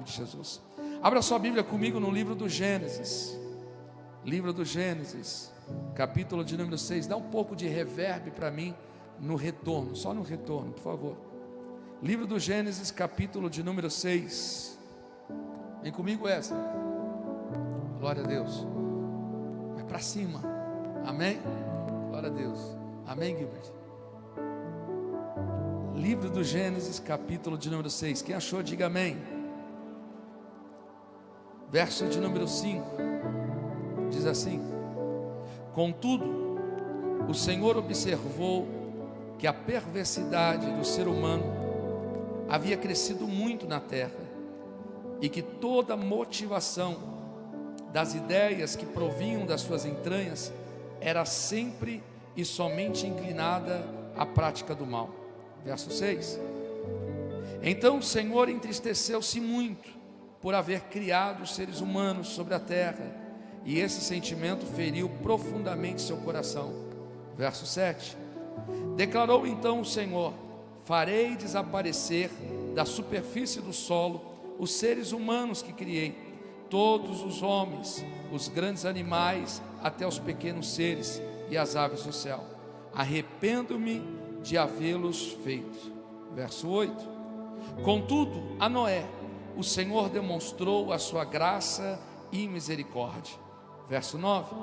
de Jesus. Abra sua Bíblia comigo no livro do Gênesis. Livro do Gênesis, capítulo de número 6. Dá um pouco de reverb para mim no retorno, só no retorno, por favor. Livro do Gênesis, capítulo de número 6. Vem comigo essa. Glória a Deus. Vai para cima. Amém? Glória a Deus. Amém, Gilbert? Livro do Gênesis, capítulo de número 6. Quem achou, diga amém. Verso de número 5. Diz assim: Contudo, o Senhor observou que a perversidade do ser humano havia crescido muito na terra, e que toda motivação das ideias que provinham das suas entranhas era sempre e somente inclinada à prática do mal. Verso 6. Então o Senhor entristeceu-se muito por haver criado os seres humanos sobre a terra, e esse sentimento feriu profundamente seu coração. Verso 7. Declarou então o Senhor: farei desaparecer da superfície do solo os seres humanos que criei, todos os homens, os grandes animais, até os pequenos seres e as aves do céu. Arrependo-me de havê-los feito. Verso 8. Contudo, a Noé o Senhor demonstrou a sua graça e misericórdia. Verso 9.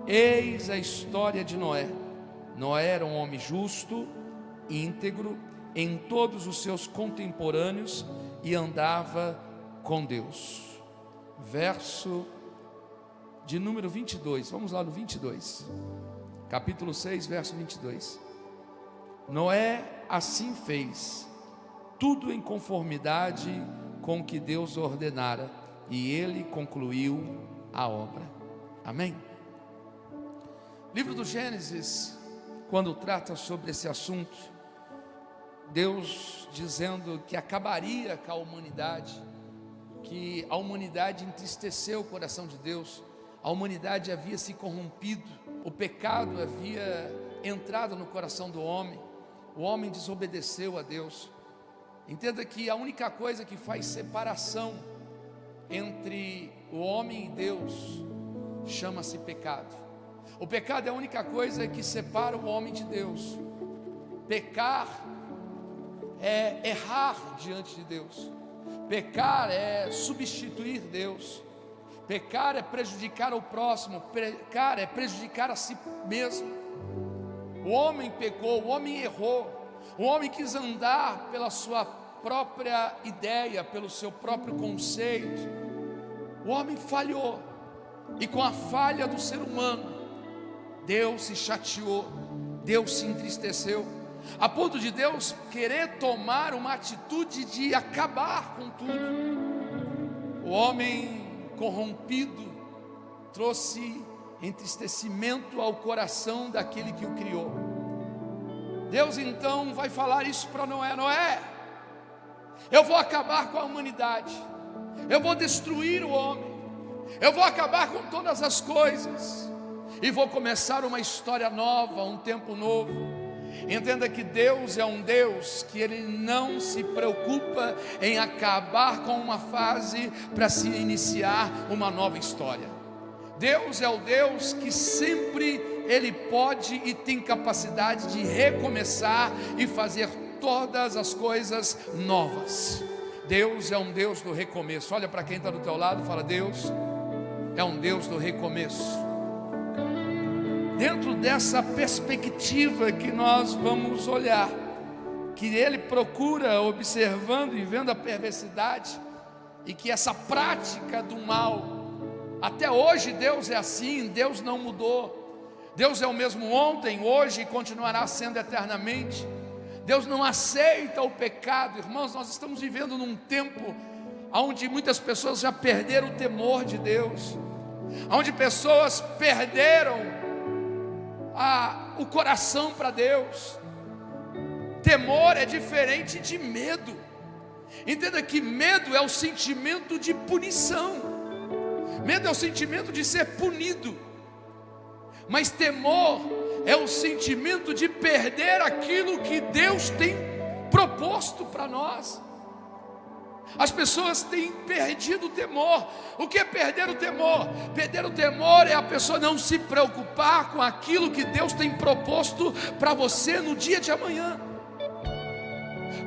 Eis a história de Noé. Noé era um homem justo, íntegro em todos os seus contemporâneos e andava com Deus. Verso de número 22. Vamos lá no 22. Capítulo 6, verso 22. Noé assim fez, tudo em conformidade com o que Deus ordenara, e ele concluiu a obra. Amém? Livro do Gênesis, quando trata sobre esse assunto, Deus dizendo que acabaria com a humanidade, que a humanidade entristeceu o coração de Deus, a humanidade havia se corrompido, o pecado havia entrado no coração do homem, o homem desobedeceu a Deus. Entenda que a única coisa que faz separação entre o homem e Deus chama-se pecado. O pecado é a única coisa que separa o homem de Deus. Pecar é errar diante de Deus. Pecar é substituir Deus. Pecar é prejudicar o próximo. Pecar é prejudicar a si mesmo. O homem pecou, o homem errou. O homem quis andar pela sua própria ideia, pelo seu próprio conceito. O homem falhou. E com a falha do ser humano, Deus se chateou, Deus se entristeceu, a ponto de Deus querer tomar uma atitude de acabar com tudo. O homem corrompido trouxe entristecimento ao coração daquele que o criou. Deus então vai falar isso para Noé: Noé, eu vou acabar com a humanidade, eu vou destruir o homem, eu vou acabar com todas as coisas, e vou começar uma história nova, um tempo novo. Entenda que Deus é um Deus que Ele não se preocupa em acabar com uma fase para se iniciar uma nova história. Deus é o Deus que sempre Ele pode e tem capacidade de recomeçar e fazer todas as coisas novas. Deus é um Deus do recomeço. Olha para quem está do teu lado e fala: Deus é um Deus do recomeço. Dentro dessa perspectiva que nós vamos olhar, que Ele procura, observando e vendo a perversidade, e que essa prática do mal, até hoje Deus é assim, Deus não mudou. Deus é o mesmo ontem, hoje e continuará sendo eternamente. Deus não aceita o pecado. Irmãos, nós estamos vivendo num tempo onde muitas pessoas já perderam o temor de Deus, onde pessoas perderam o coração para Deus. Temor é diferente de medo. Entenda que medo é o sentimento de punição, medo é o sentimento de ser punido, mas temor é o sentimento de perder aquilo que Deus tem proposto para nós. As pessoas têm perdido o temor. O que é perder o temor? Perder o temor é a pessoa não se preocupar com aquilo que Deus tem proposto para você no dia de amanhã.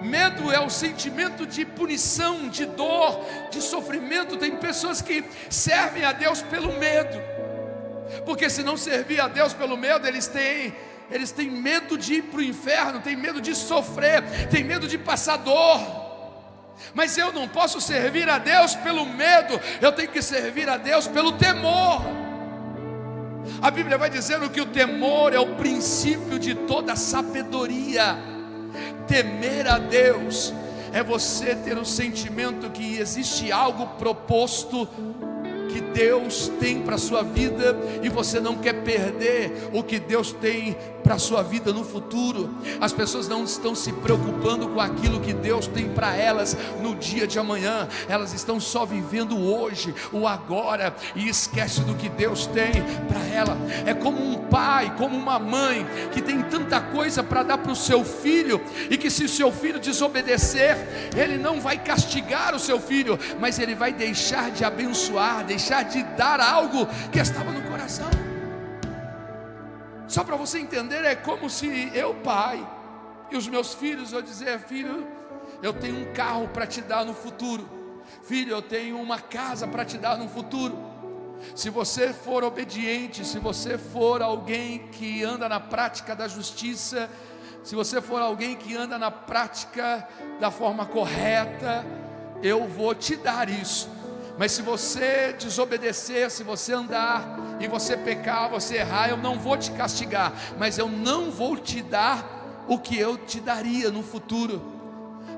Medo é o sentimento de punição, de dor, de sofrimento. Tem pessoas que servem a Deus pelo medo, porque se não servir a Deus pelo medo, eles têm medo de ir para o inferno, têm medo de sofrer, têm medo de passar dor. Mas eu não posso servir a Deus pelo medo, eu tenho que servir a Deus pelo temor. A Bíblia vai dizendo que o temor é o princípio de toda sabedoria. Temer a Deus é você ter o sentimento que existe algo proposto que Deus tem para a sua vida, e você não quer perder o que Deus tem para a sua vida no futuro. As pessoas não estão se preocupando com aquilo que Deus tem para elas no dia de amanhã, elas estão só vivendo hoje, o agora, e esquece do que Deus tem para ela. É como um pai, como uma mãe que tem tanta coisa para dar para o seu filho, e que se o seu filho desobedecer, ele não vai castigar o seu filho, mas ele vai deixar de abençoar, deixar de dar algo que estava no coração. Só para você entender, é como se eu, pai, e os meus filhos, eu dizer: filho, eu tenho um carro para te dar no futuro, filho, eu tenho uma casa para te dar no futuro. Se você for obediente, se você for alguém que anda na prática da justiça, se você for alguém que anda na prática da forma correta, eu vou te dar isso. Mas se você desobedecer, se você andar e você pecar, você errar, eu não vou te castigar, mas eu não vou te dar o que eu te daria no futuro.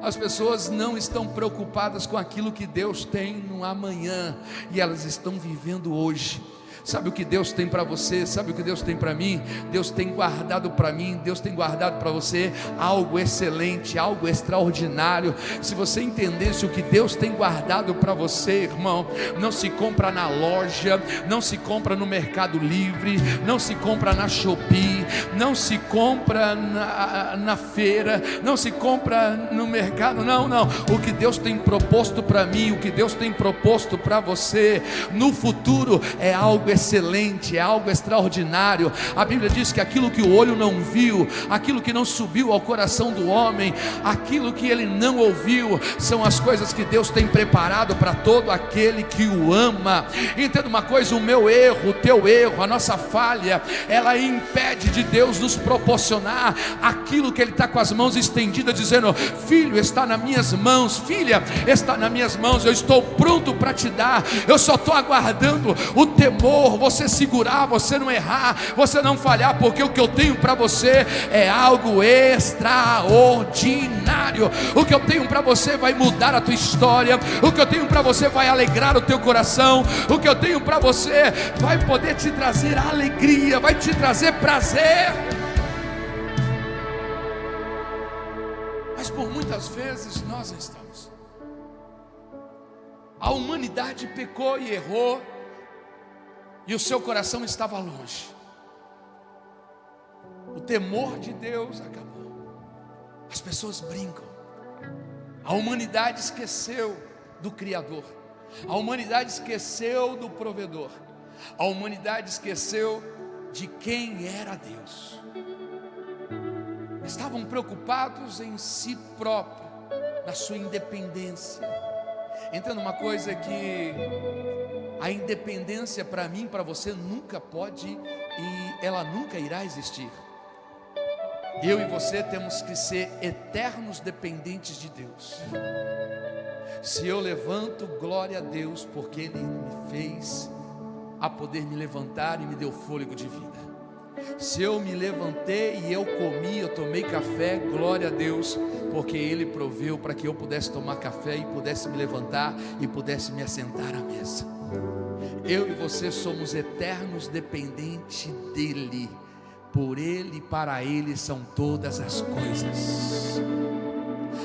As pessoas não estão preocupadas com aquilo que Deus tem no amanhã, e elas estão vivendo hoje. Sabe o que Deus tem para você? Sabe o que Deus tem para mim? Deus tem guardado para mim, Deus tem guardado para você algo excelente, algo extraordinário. Se você entendesse o que Deus tem guardado para você, irmão, não se compra na loja, não se compra no Mercado Livre, não se compra na Shopee, não se compra na feira, não se compra no mercado, não. O que Deus tem proposto para mim, o que Deus tem proposto para você no futuro é algo excelente, é algo extraordinário. A Bíblia diz que aquilo que o olho não viu, aquilo que não subiu ao coração do homem, aquilo que ele não ouviu, são as coisas que Deus tem preparado para todo aquele que o ama. Entenda uma coisa: o meu erro, o teu erro, a nossa falha, ela impede de Deus nos proporcionar aquilo que Ele está com as mãos estendidas, dizendo: filho, está nas minhas mãos, filha, está nas minhas mãos, eu estou pronto para te dar. Eu só estou aguardando o temor, você segurar, você não errar, você não falhar, porque o que eu tenho para você é algo extraordinário. O que eu tenho para você vai mudar a tua história, o que eu tenho para você vai alegrar o teu coração, o que eu tenho para você vai poder te trazer alegria, vai te trazer prazer. Mas por muitas vezes nós não estamos. A humanidade pecou e errou, e o seu coração estava longe. O temor de Deus acabou. As pessoas brincam. A humanidade esqueceu do Criador. A humanidade esqueceu do provedor. A humanidade esqueceu de quem era Deus. Estavam preocupados em si próprio, na sua independência. Entenda uma coisa, que a independência para mim, para você, nunca pode e ela nunca irá existir. Eu e você temos que ser eternos dependentes de Deus. Se eu levanto, glória a Deus, porque Ele me fez a poder me levantar e me deu fôlego de vida. Se eu me levantei e eu comi, eu tomei café, glória a Deus, porque Ele proveu para que eu pudesse tomar café e pudesse me levantar e pudesse me assentar à mesa. Eu e você somos eternos dependentes dEle. Por Ele e para Ele são todas as coisas.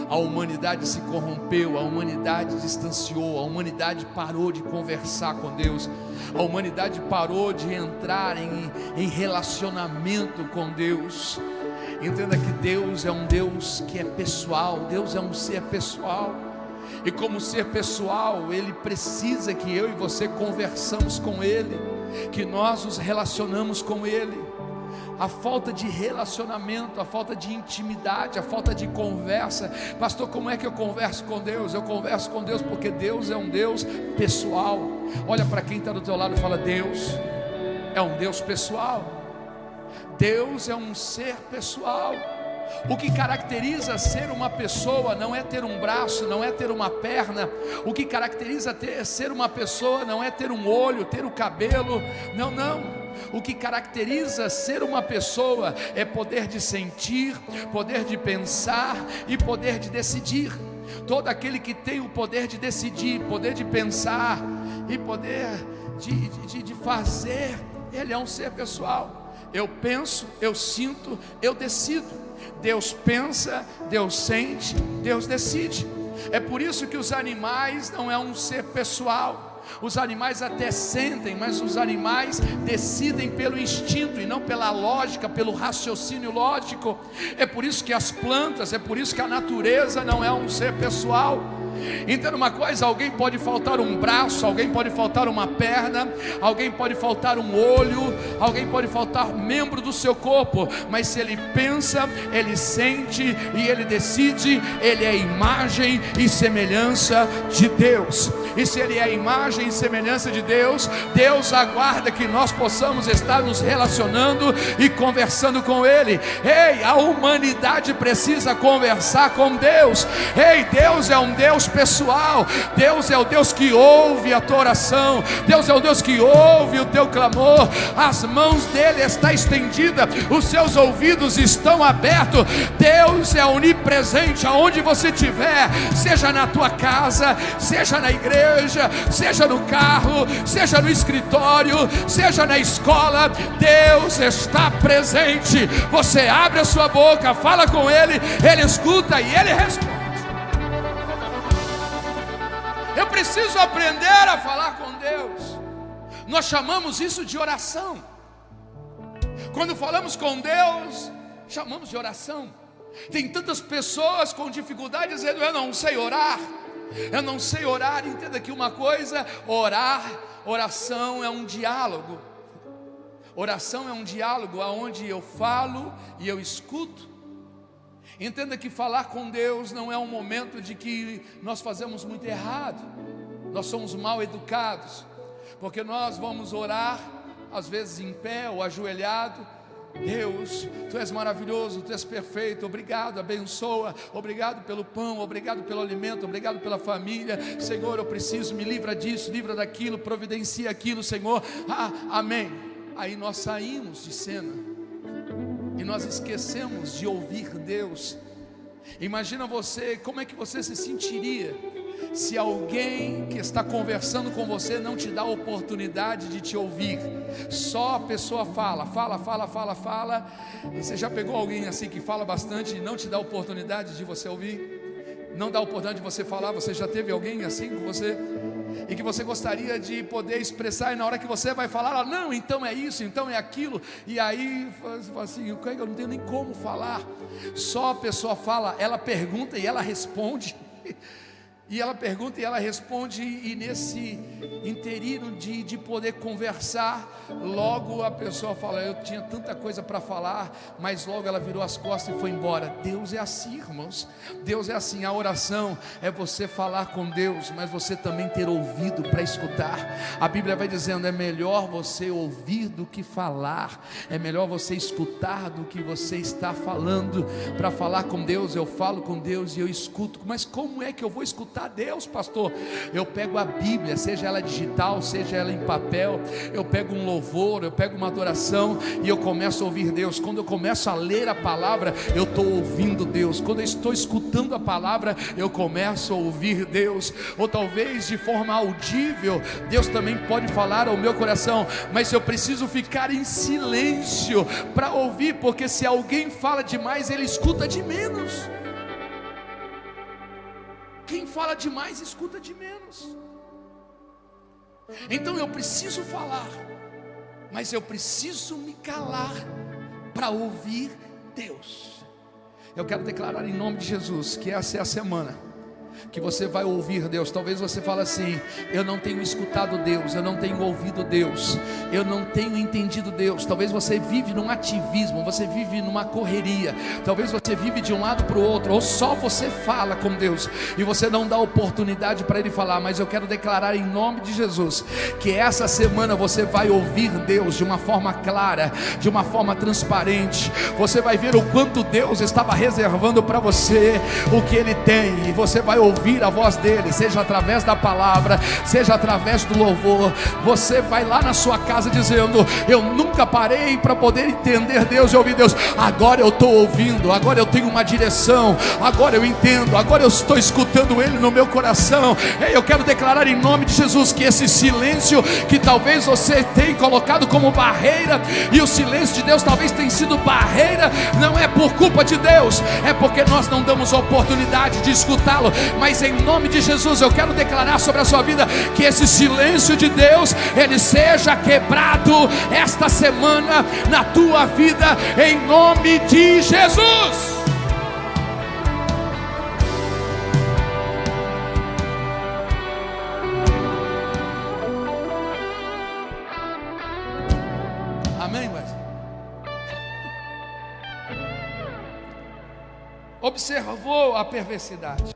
A humanidade se corrompeu, a humanidade distanciou, a humanidade parou de conversar com Deus, a humanidade parou de entrar em relacionamento com Deus. Entenda que Deus é um Deus que é pessoal, Deus é um ser pessoal. E como ser pessoal, Ele precisa que eu e você conversamos com Ele, que nós nos relacionamos com Ele. A falta de relacionamento, a falta de intimidade, a falta de conversa. Pastor, como é que eu converso com Deus? Eu converso com Deus porque Deus é um Deus pessoal. Olha para quem está do teu lado e fala: Deus é um Deus pessoal. Deus é um ser pessoal. O que caracteriza ser uma pessoa não é ter um braço, não é ter uma perna. O que caracteriza ser uma pessoa não é ter um olho, ter o cabelo. Não, não. O que caracteriza ser uma pessoa é poder de sentir, poder de pensar e poder de decidir. Todo aquele que tem o poder de decidir, poder de pensar e poder de fazer, ele é um ser pessoal. Eu penso, eu sinto, eu decido. Deus pensa, Deus sente, Deus decide. É por isso que os animais não é um ser pessoal. Os animais até sentem, mas os animais decidem pelo instinto e não pela lógica, pelo raciocínio lógico. É por isso que as plantas, é por isso que a natureza não é um ser pessoal. Entenda uma coisa: alguém pode faltar um braço, alguém pode faltar uma perna, alguém pode faltar um olho, alguém pode faltar membro do seu corpo, mas se ele pensa, ele sente e ele decide, ele é imagem e semelhança de Deus. E se ele é imagem e semelhança de Deus, Deus aguarda que nós possamos estar nos relacionando e conversando com Ele. Ei, a humanidade precisa conversar com Deus. Ei, Deus é um Deus pessoal. Deus é o Deus que ouve a tua oração. Deus é o Deus que ouve o teu clamor. As mãos dele estão estendidas, os seus ouvidos estão abertos. Deus é onipresente aonde você estiver, seja na tua casa, seja na igreja, seja no carro, seja no escritório, seja na escola. Deus está presente. Você abre a sua boca, fala com Ele, Ele escuta e Ele responde. Eu preciso aprender a falar com Deus. Nós chamamos isso de oração. Quando falamos com Deus, chamamos de oração. Tem tantas pessoas com dificuldade dizendo: eu não sei orar, eu não sei orar. Entenda aqui uma coisa: oração é um diálogo. Oração é um diálogo onde eu falo e eu escuto. Entenda que falar com Deus não é um momento de que nós fazemos muito errado, nós somos mal educados, porque nós vamos orar às vezes em pé ou ajoelhado. Deus, Tu és maravilhoso, Tu és perfeito, obrigado, abençoa, obrigado pelo pão, obrigado pelo alimento, obrigado pela família. Senhor, eu preciso, me livra disso, livra daquilo, providencia aquilo, Senhor. Amém. Aí nós saímos de cena e nós esquecemos de ouvir Deus. Imagina você, como é que você se sentiria se alguém que está conversando com você não te dá a oportunidade de te ouvir? Só a pessoa fala, e você já pegou alguém assim que fala bastante e não te dá a oportunidade de você ouvir? Não dá a oportunidade de você falar? Você já teve alguém assim com você? E que você gostaria de poder expressar, e na hora que você vai falar, ela, não, então é isso, então é aquilo, e aí fala assim: eu não tenho nem como falar. Só a pessoa fala, ela pergunta e ela responde. E ela pergunta e ela responde, e nesse interino de poder conversar, logo a pessoa fala: eu tinha tanta coisa para falar, mas logo ela virou as costas e foi embora. Deus é assim, irmãos. Deus é assim. A oração é você falar com Deus, mas você também ter ouvido para escutar. A Bíblia vai dizendo: é melhor você ouvir do que falar, é melhor você escutar do que você está falando. Para falar com Deus, eu falo com Deus e eu escuto. Mas como é que eu vou escutar Deus, pastor? Eu pego a Bíblia, seja ela digital, seja ela em papel, eu pego um louvor, eu pego uma adoração e eu começo a ouvir Deus. Quando eu começo a ler a palavra, eu estou ouvindo Deus. Quando eu estou escutando a palavra, eu começo a ouvir Deus. Ou talvez de forma audível, Deus também pode falar ao meu coração, mas eu preciso ficar em silêncio para ouvir, porque se alguém fala demais, ele escuta de menos. Quem fala demais escuta de menos. Então eu preciso falar, mas eu preciso me calar para ouvir Deus. Eu quero declarar em nome de Jesus que essa é a semana que você vai ouvir Deus. Talvez você fale assim: eu não tenho escutado Deus, eu não tenho ouvido Deus, eu não tenho entendido Deus. Talvez você vive num ativismo, você vive numa correria, talvez você vive de um lado para o outro, ou só você fala com Deus e você não dá oportunidade para Ele falar. Mas eu quero declarar em nome de Jesus que essa semana você vai ouvir Deus de uma forma clara, de uma forma transparente. Você vai ver o quanto Deus estava reservando para você, o que Ele tem, e você vai ouvir a voz dele, seja através da palavra, seja através do louvor. Você vai lá na sua casa dizendo: eu nunca parei para poder entender Deus e ouvir Deus, agora eu estou ouvindo, agora eu tenho uma direção, agora eu entendo, agora eu estou escutando Ele no meu coração. Eu quero declarar em nome de Jesus que esse silêncio que talvez você tenha colocado como barreira, e o silêncio de Deus talvez tenha sido barreira, não é por culpa de Deus, é porque nós não damos oportunidade de escutá-lo. Mas em nome de Jesus eu quero declarar sobre a sua vida que esse silêncio de Deus, ele seja quebrado esta semana na tua vida, em nome de Jesus. Amém, Wesley? Observou a perversidade,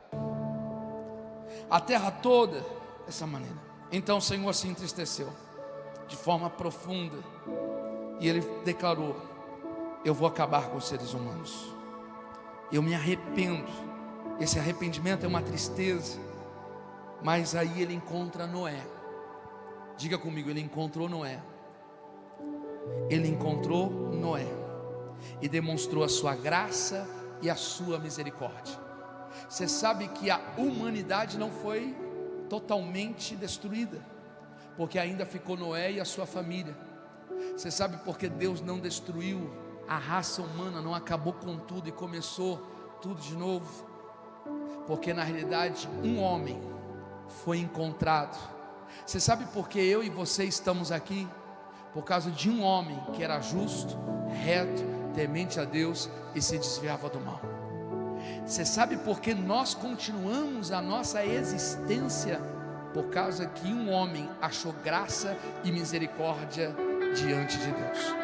a terra toda dessa maneira. Então o Senhor se entristeceu de forma profunda, e Ele declarou: eu vou acabar com os seres humanos, eu me arrependo. Esse arrependimento é uma tristeza, mas aí Ele encontra Noé. Diga comigo: Ele encontrou Noé. Ele encontrou Noé e demonstrou a sua graça e a sua misericórdia. Você sabe que a humanidade não foi totalmente destruída, porque ainda ficou Noé e a sua família. Você sabe por que Deus não destruiu a raça humana, não acabou com tudo e começou tudo de novo? Porque na realidade um homem foi encontrado. Você sabe por que eu e você estamos aqui? Por causa de um homem que era justo, reto, temente a Deus e se desviava do mal. Você sabe por que nós continuamos a nossa existência? Por causa que um homem achou graça e misericórdia diante de Deus.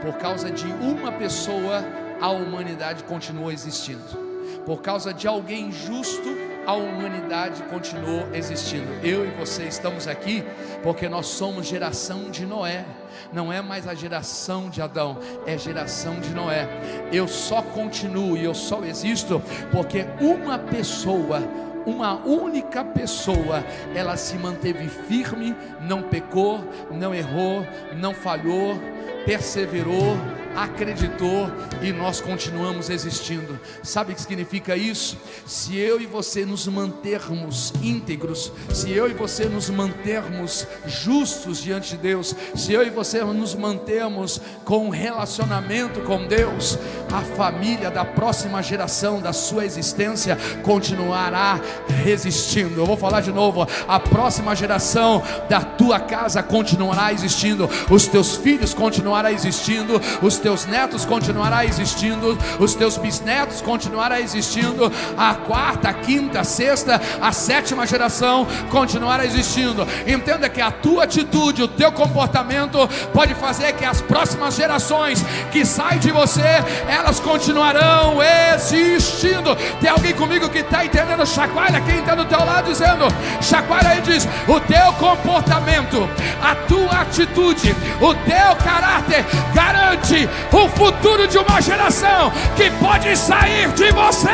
Por causa de uma pessoa, a humanidade continuou existindo. Por causa de alguém justo, a humanidade continuou existindo. Eu e você estamos aqui porque nós somos geração de Noé. Não é mais a geração de Adão, é geração de Noé. Eu só continuo e eu só existo porque uma pessoa, uma única pessoa, ela se manteve firme, não pecou, não errou, não falhou, perseverou, acreditou, e nós continuamos existindo. Sabe o que significa isso? Se eu e você nos mantermos íntegros, se eu e você nos mantermos justos diante de Deus, se eu e você nos mantermos com um relacionamento com Deus, a família da próxima geração da sua existência continuará resistindo. Eu vou falar de novo: a próxima geração da tua casa continuará existindo, os teus filhos continuarão existindo, os teus netos continuarão existindo, os teus bisnetos continuarão existindo, a quarta, a quinta, a sexta, a sétima geração continuará existindo. Entenda que a tua atitude, o teu comportamento pode fazer que as próximas gerações que saem de você, elas continuarão existindo. Tem alguém comigo que está entendendo? Chacoalha quem está do teu lado dizendo, chacoalha e diz: o teu comportamento, a tua atitude, o teu caráter garante o futuro de uma geração que pode sair de você.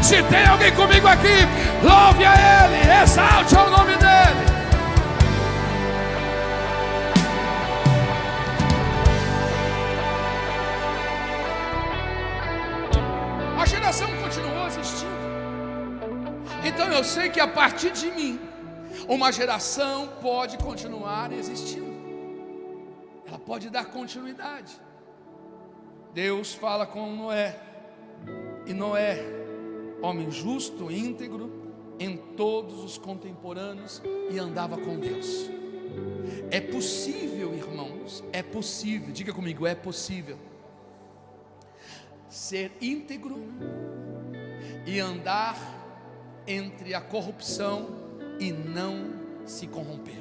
Se tem alguém comigo aqui, louve a Ele, exalte o nome dEle. A geração continuou existindo. Então eu sei que a partir de mim, uma geração pode continuar existindo. Ela pode dar continuidade. Deus fala com Noé, e Noé, homem justo, íntegro em todos os contemporâneos, e andava com Deus. É possível, irmãos, é possível, diga comigo, é possível ser íntegro e andar entre a corrupção e não se corromper.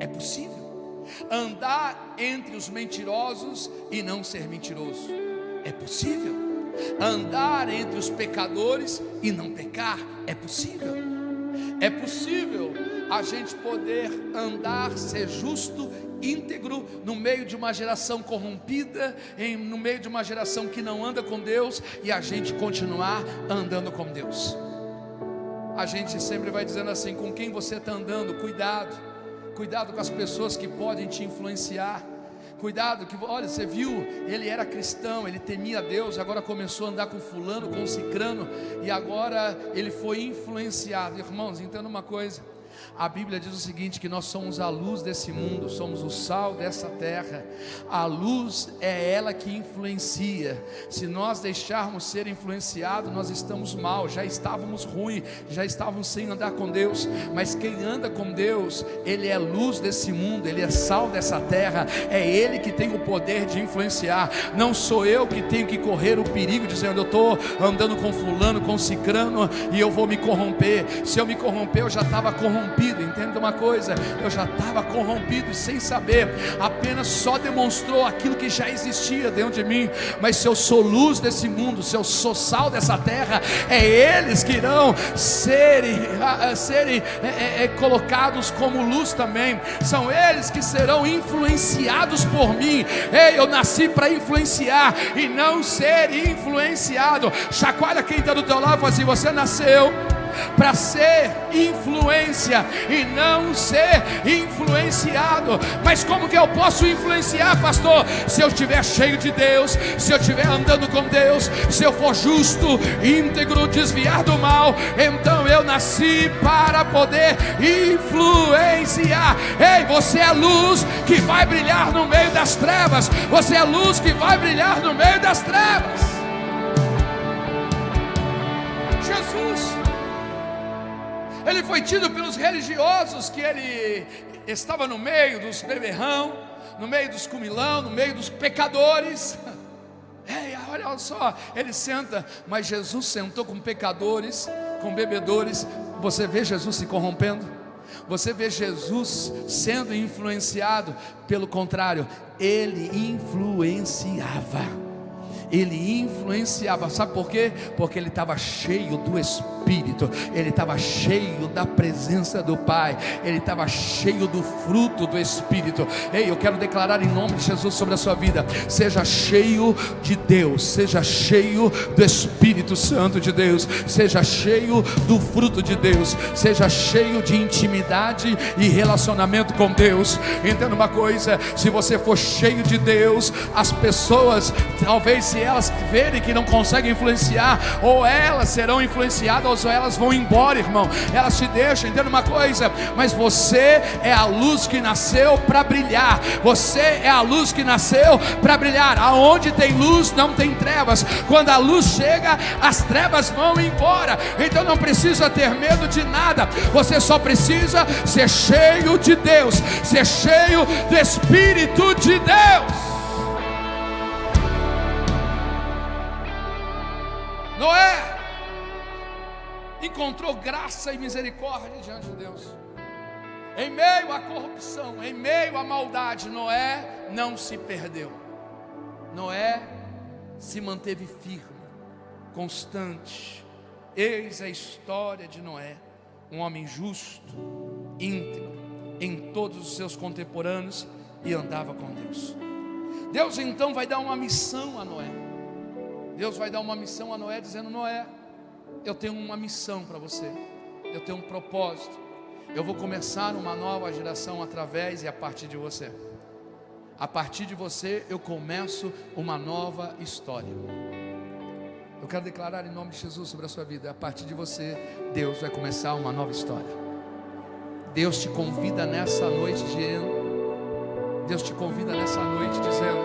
É possível andar entre os mentirosos e não ser mentiroso. É possível andar entre os pecadores e não pecar. É possível. É possível a gente poder andar, ser justo, íntegro, no meio de uma geração corrompida, no meio de uma geração que não anda com Deus, e a gente continuar andando com Deus. A gente sempre vai dizendo assim: com quem você está andando? Cuidado com as pessoas que podem te influenciar. Cuidado que, olha, você viu, ele era cristão, ele temia Deus, agora começou a andar com fulano, com cicrano, e agora ele foi influenciado. Irmãos, entenda uma coisa: a Bíblia diz o seguinte, que nós somos a luz desse mundo, somos o sal dessa terra. A luz é ela que influencia. Se nós deixarmos ser influenciados, nós estamos mal, já estávamos ruins, já estávamos sem andar com Deus. Mas quem anda com Deus, ele é luz desse mundo, ele é sal dessa terra. É ele que tem o poder de influenciar. Não sou eu que tenho que correr o perigo dizendo: eu estou andando com fulano, com cicrano, e eu vou me corromper. Se eu me corromper, eu já estava corrompido. Entenda uma coisa, eu já estava corrompido sem saber, apenas só demonstrou aquilo que já existia dentro de mim. Mas se eu sou luz desse mundo, se eu sou sal dessa terra, é eles que irão serem colocados como luz também. São eles que serão influenciados por mim. Ei, eu nasci para influenciar e não ser influenciado. Chacoalha quem está do teu lado e fala assim: você nasceu para ser influência e não ser influenciado. Mas como que eu posso influenciar, pastor? Se eu estiver cheio de Deus, se eu estiver andando com Deus, se eu for justo, íntegro, desviar do mal, então eu nasci para poder influenciar. Ei, você é luz que vai brilhar no meio das trevas. Você é luz que vai brilhar no meio das trevas. Jesus, ele foi tido pelos religiosos que ele estava no meio dos beberrão, no meio dos comilão, no meio dos pecadores. Ei, olha só, ele senta, mas Jesus sentou com pecadores, com bebedores. Você vê Jesus se corrompendo? Você vê Jesus sendo influenciado? Pelo contrário, ele influenciava. Ele influenciava, sabe por quê? Porque ele estava cheio do Espírito, ele estava cheio da presença do Pai, ele estava cheio do fruto do Espírito. Ei, eu quero declarar em nome de Jesus sobre a sua vida: seja cheio de Deus, seja cheio do Espírito Santo de Deus, seja cheio do fruto de Deus, seja cheio de intimidade e relacionamento com Deus. Entenda uma coisa: se você for cheio de Deus, as pessoas, talvez, se elas verem que não conseguem influenciar, ou elas serão influenciadas, ou elas vão embora, irmão. Elas te deixam. Entenda uma coisa: mas você é a luz que nasceu para brilhar. Você é a luz que nasceu para brilhar. Aonde tem luz não tem trevas. Quando a luz chega, as trevas vão embora. Então não precisa ter medo de nada. Você só precisa ser cheio de Deus, ser cheio do Espírito de Deus. Noé encontrou graça e misericórdia diante de Deus. Em meio à corrupção, em meio à maldade, Noé não se perdeu. Noé se manteve firme, constante. Eis a história de Noé, um homem justo, íntegro em todos os seus contemporâneos, e andava com Deus. Deus então vai dar uma missão a Noé. Deus vai dar uma missão a Noé, dizendo: Noé, eu tenho uma missão para você, eu tenho um propósito. Eu vou começar uma nova geração através e a partir de você. A partir de você eu começo uma nova história. Eu quero declarar em nome de Jesus sobre a sua vida: a partir de você, Deus vai começar uma nova história. Deus te convida nessa noite Deus te convida nessa noite dizendo: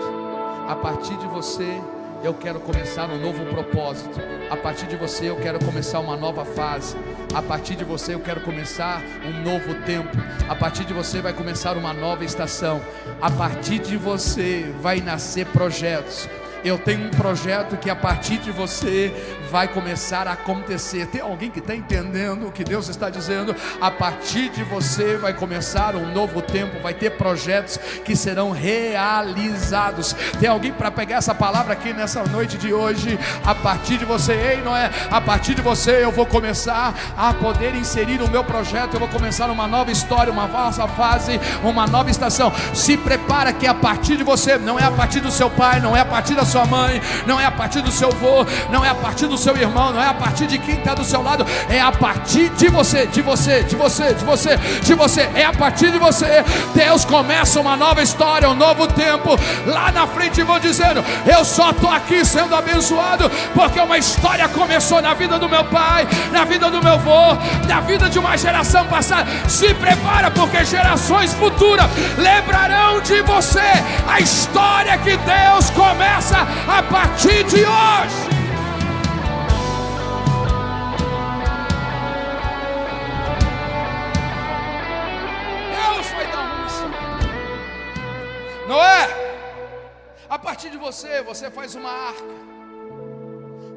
a partir de você eu quero começar um novo propósito. A partir de você eu quero começar uma nova fase. A partir de você eu quero começar um novo tempo. A partir de você vai começar uma nova estação. A partir de você vai nascer projetos. Eu tenho um projeto que a partir de você vai começar a acontecer. Tem alguém que está entendendo o que Deus está dizendo? A partir de você vai começar um novo tempo, vai ter projetos que serão realizados. Tem alguém para pegar essa palavra aqui nessa noite de hoje? A partir de você, ei, não é? A partir de você eu vou começar a poder inserir o meu projeto, eu vou começar uma nova história, uma nova fase, uma nova estação. Se prepara que a partir de você, não é a partir do seu pai, não é a partir da sua mãe, não é a partir do seu avô, não é a partir do seu irmão, não é a partir de quem está do seu lado, é a partir de você, é a partir de você. Deus começa uma nova história, um novo tempo. Lá na frente vão dizendo: eu só estou aqui sendo abençoado porque uma história começou na vida do meu pai, na vida do meu avô, na vida de uma geração passada. Se prepara, porque gerações futuras lembrarão de você. A história que Deus começa a partir de hoje. Deus vai dar uma missão. Noé, a partir de você, você faz uma arca.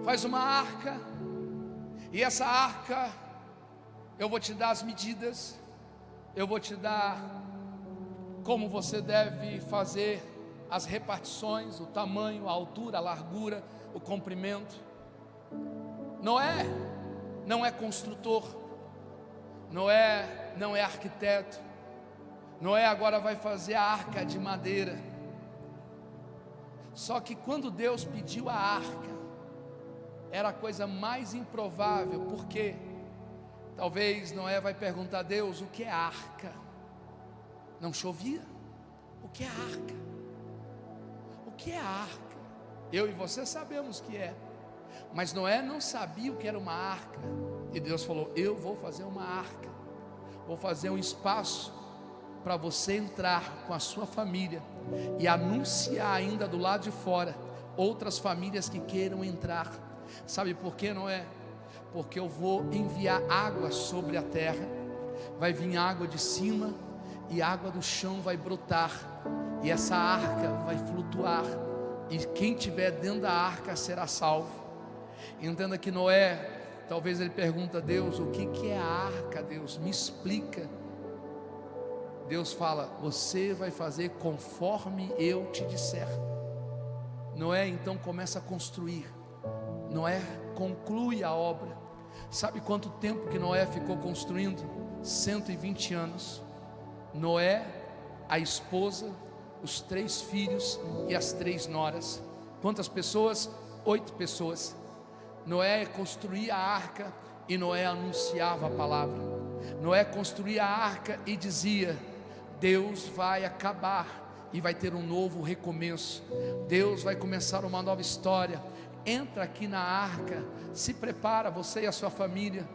Faz uma arca. E essa arca, eu vou te dar as medidas, eu vou te dar como você deve fazer as repartições, o tamanho, a altura, a largura, o comprimento. Noé não é construtor, Noé não é arquiteto. Noé agora vai fazer a arca de madeira. Só que quando Deus pediu a arca, era a coisa mais improvável, porque talvez Noé vai perguntar a Deus: o que é arca? Não chovia? O que é arca? O que é arca? Eu e você sabemos o que é, mas Noé não sabia o que era uma arca. E Deus falou: eu vou fazer uma arca, vou fazer um espaço para você entrar com a sua família e anunciar ainda do lado de fora outras famílias que queiram entrar. Sabe por quê, Noé? Porque eu vou enviar água sobre a terra. Vai vir água de cima e água do chão vai brotar, e essa arca vai flutuar, e quem estiver dentro da arca será salvo. Entenda que Noé, talvez ele pergunta a Deus: o que é a arca? Deus, me explica. Deus fala: você vai fazer conforme eu te disser. Noé então começa a construir. Noé conclui a obra. Sabe quanto tempo que Noé ficou construindo? 120 anos. Noé, a esposa, os 3 filhos e as 3 noras. Quantas pessoas? 8 pessoas. Noé construía a arca e Noé anunciava a palavra. Noé construía a arca e dizia: Deus vai acabar e vai ter um novo recomeço. Deus vai começar uma nova história. Entra aqui na arca, se prepara, você e a sua família.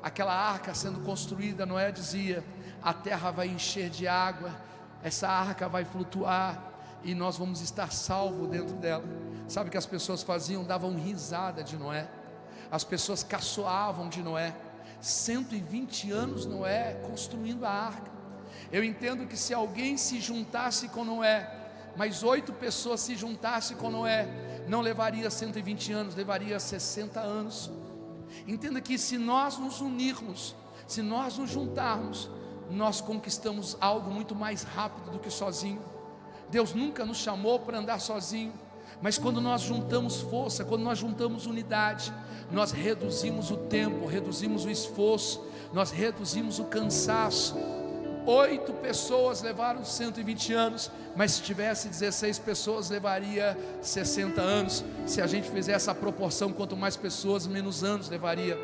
Aquela arca sendo construída, Noé dizia: a terra vai encher de água, essa arca vai flutuar e nós vamos estar salvos dentro dela. Sabe o que as pessoas faziam? Davam risada de Noé. As pessoas caçoavam de Noé. 120 anos Noé construindo a arca. Eu entendo que se alguém se juntasse com Noé, mais 8 pessoas se juntassem com Noé, não levaria 120 anos, levaria 60 anos. Entenda que se nós nos unirmos, se nós nos juntarmos, nós conquistamos algo muito mais rápido do que sozinho. Deus nunca nos chamou para andar sozinho, mas quando nós juntamos força, quando nós juntamos unidade, nós reduzimos o tempo, reduzimos o esforço, nós reduzimos o cansaço. 8 pessoas levaram 120 anos, mas se tivesse 16 pessoas levaria 60 anos. Se a gente fizer essa proporção, quanto mais pessoas, menos anos levaria.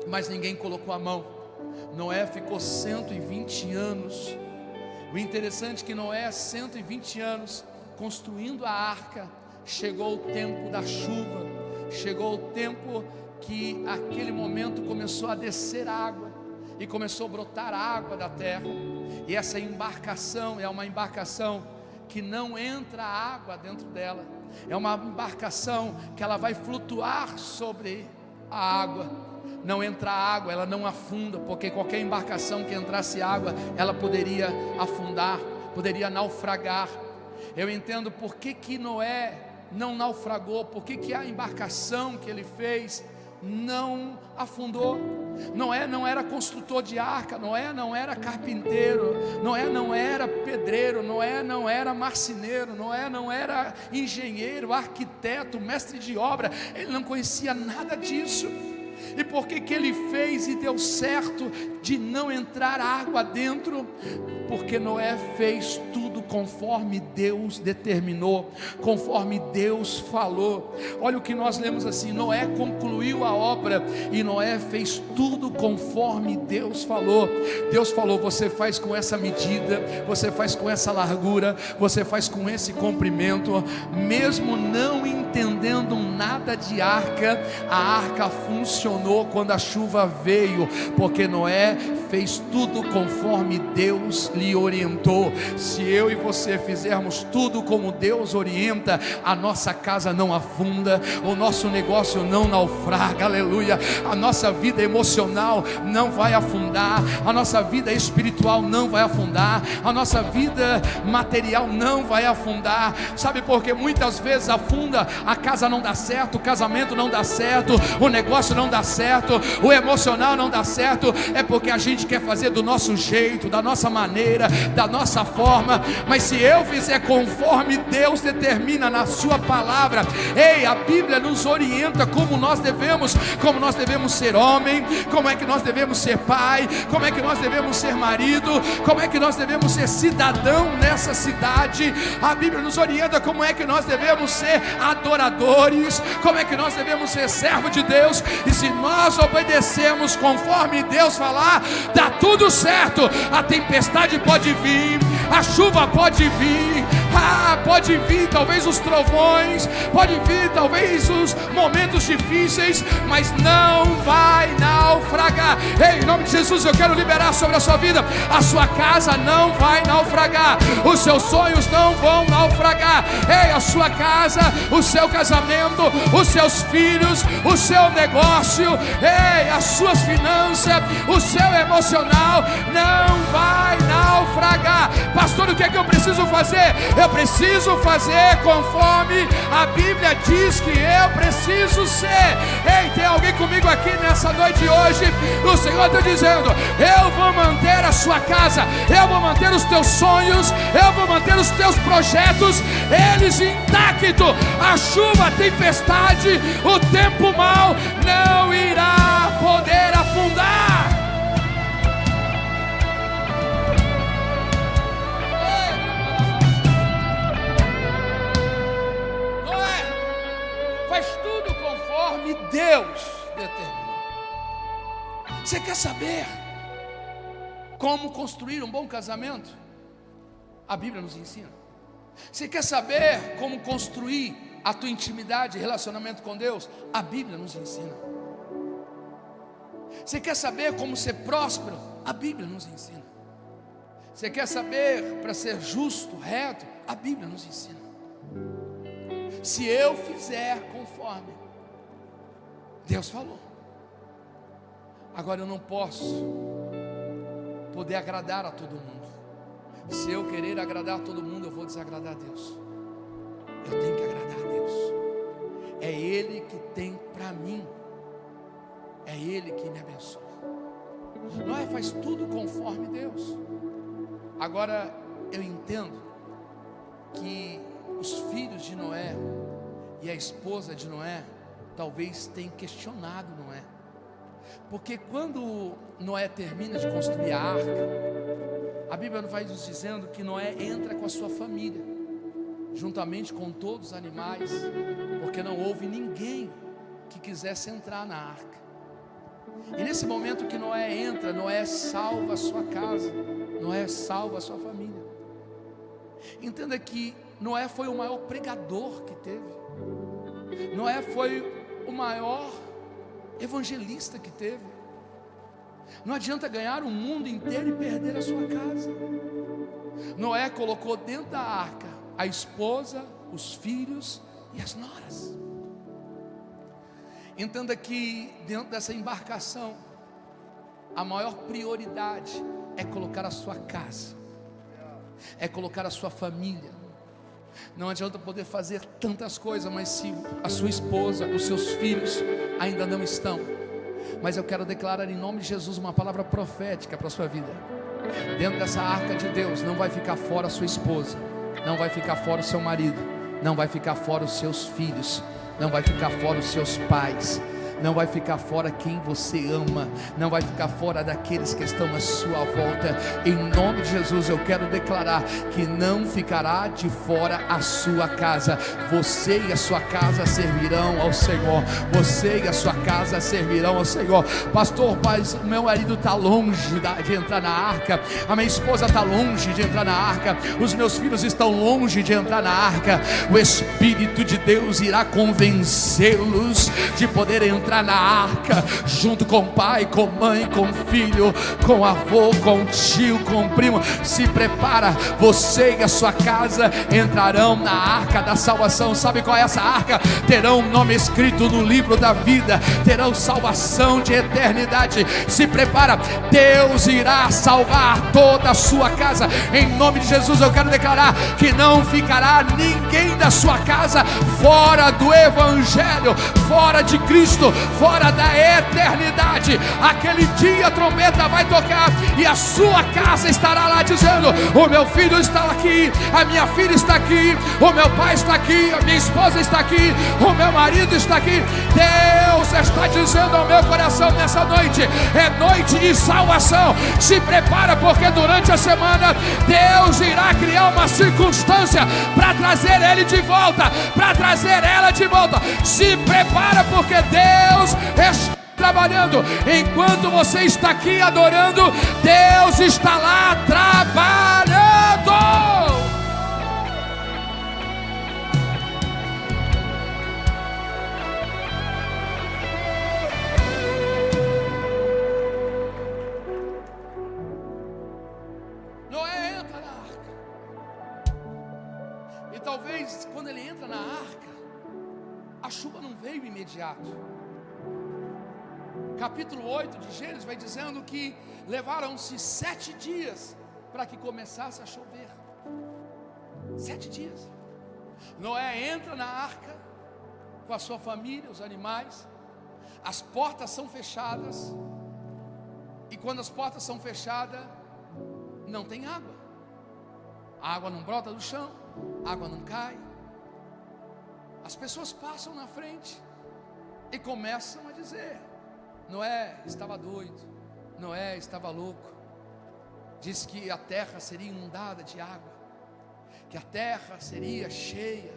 Mas ninguém colocou a mão. Noé ficou 120 anos. O interessante é que Noé, 120 anos construindo a arca, chegou o tempo da chuva, chegou o tempo que aquele momento começou a descer água e começou a brotar água da terra. E essa embarcação é uma embarcação que não entra água dentro dela, é uma embarcação que ela vai flutuar sobre a água. Não entra água, ela não afunda, porque qualquer embarcação que entrasse água, ela poderia afundar, poderia naufragar. Eu entendo por que Noé não naufragou? Por que a embarcação que ele fez não afundou? Noé não era construtor de arca, Noé não era carpinteiro, Noé não era pedreiro, Noé não era marceneiro, Noé não era engenheiro, arquiteto, mestre de obra, ele não conhecia nada disso. E por que ele fez e deu certo de não entrar água dentro? Porque Noé fez tudo conforme Deus determinou, conforme Deus falou. Olha o que nós lemos assim: Noé concluiu a obra e Noé fez tudo conforme Deus falou. Deus falou: você faz com essa medida, você faz com essa largura, você faz com esse comprimento. Mesmo não entendendo nada de arca, a arca funcionou quando a chuva veio, porque Noé fez tudo conforme Deus lhe orientou. Se eu e você fizermos tudo como Deus orienta, a nossa casa não afunda, o nosso negócio não naufraga, aleluia. A nossa vida emocional não vai afundar, a nossa vida espiritual não vai afundar, a nossa vida material não vai afundar. Sabe por que muitas vezes afunda? A casa não dá certo, o casamento não dá certo, o negócio não dá certo, o emocional não dá certo. É porque a gente quer fazer do nosso jeito, da nossa maneira, da nossa forma. Mas se eu fizer conforme Deus determina na sua palavra, ei, a Bíblia nos orienta como nós devemos ser homem, como é que nós devemos ser pai, como é que nós devemos ser marido, como é que nós devemos ser cidadão nessa cidade. A Bíblia nos orienta como é que nós devemos ser adoradores, como é que nós devemos ser servo de Deus. E se nós obedecemos conforme Deus falar, dá tudo certo. A tempestade pode vir, a chuva pode vir, pode vir talvez os trovões, pode vir talvez os momentos difíceis, mas não vai naufragar. Ei, em nome de Jesus, eu quero liberar sobre a sua vida: a sua casa não vai naufragar, os seus sonhos não vão naufragar. Ei, a sua casa, o seu casamento, os seus filhos, o seu negócio, ei, as suas finanças, o seu emocional não vai naufragar. Pastor, o que é que eu preciso fazer? Eu preciso fazer conforme a Bíblia diz que eu preciso ser. Ei, tem alguém comigo aqui nessa noite de hoje? O Senhor está dizendo: eu vou manter a sua casa, eu vou manter os teus sonhos, eu vou manter os teus projetos, eles intactos. A chuva, a tempestade, o tempo mau não irá poder afundar. Faz tudo conforme Deus determinou. Você quer saber como construir um bom casamento? A Bíblia nos ensina. Você quer saber como construir a tua intimidade, relacionamento com Deus? A Bíblia nos ensina. Você quer saber como ser próspero? A Bíblia nos ensina. Você quer saber para ser justo, reto? A Bíblia nos ensina. Se eu fizer conforme Deus falou. Agora eu não posso poder agradar a todo mundo. Se eu querer agradar a todo mundo, eu vou desagradar a Deus. Eu tenho que agradar a Deus. É Ele que tem para mim, é Ele que me abençoa. Noé faz tudo conforme Deus. Agora eu entendo que os filhos de Noé e a esposa de Noé talvez tenham questionado Noé, porque quando Noé termina de construir a arca, a Bíblia vai nos dizendo que Noé entra com a sua família, juntamente com todos os animais, porque não houve ninguém que quisesse entrar na arca. E nesse momento que Noé entra, Noé salva a sua casa, Noé salva a sua família. Entenda que Noé foi o maior pregador que teve. Noé foi o maior evangelista que teve. Não adianta ganhar o mundo inteiro e perder a sua casa. Noé colocou dentro da arca a esposa, os filhos e as noras. Entenda que dentro dessa embarcação, a maior prioridade é colocar a sua casa, é colocar a sua família, Não adianta poder fazer tantas coisas, mas se a sua esposa, os seus filhos ainda não estão, mas eu quero declarar em nome de Jesus uma palavra profética para a sua vida. Dentro dessa arca de Deus não vai ficar fora a sua esposa, não vai ficar fora o seu marido, não vai ficar fora os seus filhos, não vai ficar fora os seus pais, não vai ficar fora quem você ama, não vai ficar fora daqueles que estão à sua volta. Em nome de Jesus eu quero declarar que não ficará de fora a sua casa. Você e a sua casa servirão ao Senhor. Você e a sua casa servirão ao Senhor. Pastor, mas meu marido está longe de entrar na arca, a minha esposa está longe de entrar na arca, os meus filhos estão longe de entrar na arca. O Espírito de Deus irá convencê-los de poder entrar na arca, junto com o pai, com mãe, com filho, com avô, com tio, com primo. Se prepara, você e a sua casa entrarão na arca da salvação. Sabe qual é essa arca? Terão um nome escrito no livro da vida, terão salvação de eternidade. Se prepara, Deus irá salvar toda a sua casa. Em nome de Jesus eu quero declarar que não ficará ninguém da sua casa fora do Evangelho, fora de Cristo, fora da eternidade. Aquele dia a trombeta vai tocar e a sua casa estará lá dizendo: o meu filho está aqui, a minha filha está aqui, o meu pai está aqui, a minha esposa está aqui, o meu marido está aqui. Deus está dizendo ao meu coração nessa noite: é noite de salvação. Se prepara, porque durante a semana Deus irá criar uma circunstância para trazer ele de volta, para trazer ela de volta. Se prepara, porque Deus está trabalhando. Enquanto você está aqui adorando, Deus está lá trabalhando. Noé entra na arca, e talvez quando ele entra na arca, a chuva não veio imediato. Capítulo 8 de Gênesis vai dizendo que levaram-se 7 dias para que começasse a chover. 7 dias. Noé entra na arca com a sua família, os animais. As portas são fechadas, e quando as portas são fechadas, não tem água. A água não brota do chão, a água não cai. As pessoas passam na frente e começam a dizer: Noé estava doido, Noé estava louco. Diz que a terra seria inundada de água, que a terra seria cheia.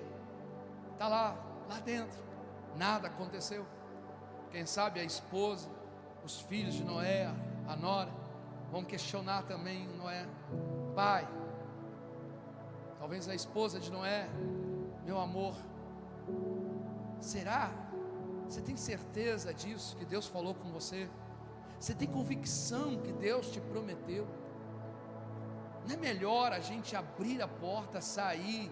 Está lá dentro, nada aconteceu. Quem sabe a esposa, os filhos de Noé, a nora, vão questionar também Noé: pai, talvez a esposa de Noé: meu amor, será? Você tem certeza disso, que Deus falou com você? Você tem convicção que Deus te prometeu? Não é melhor a gente abrir a porta, sair,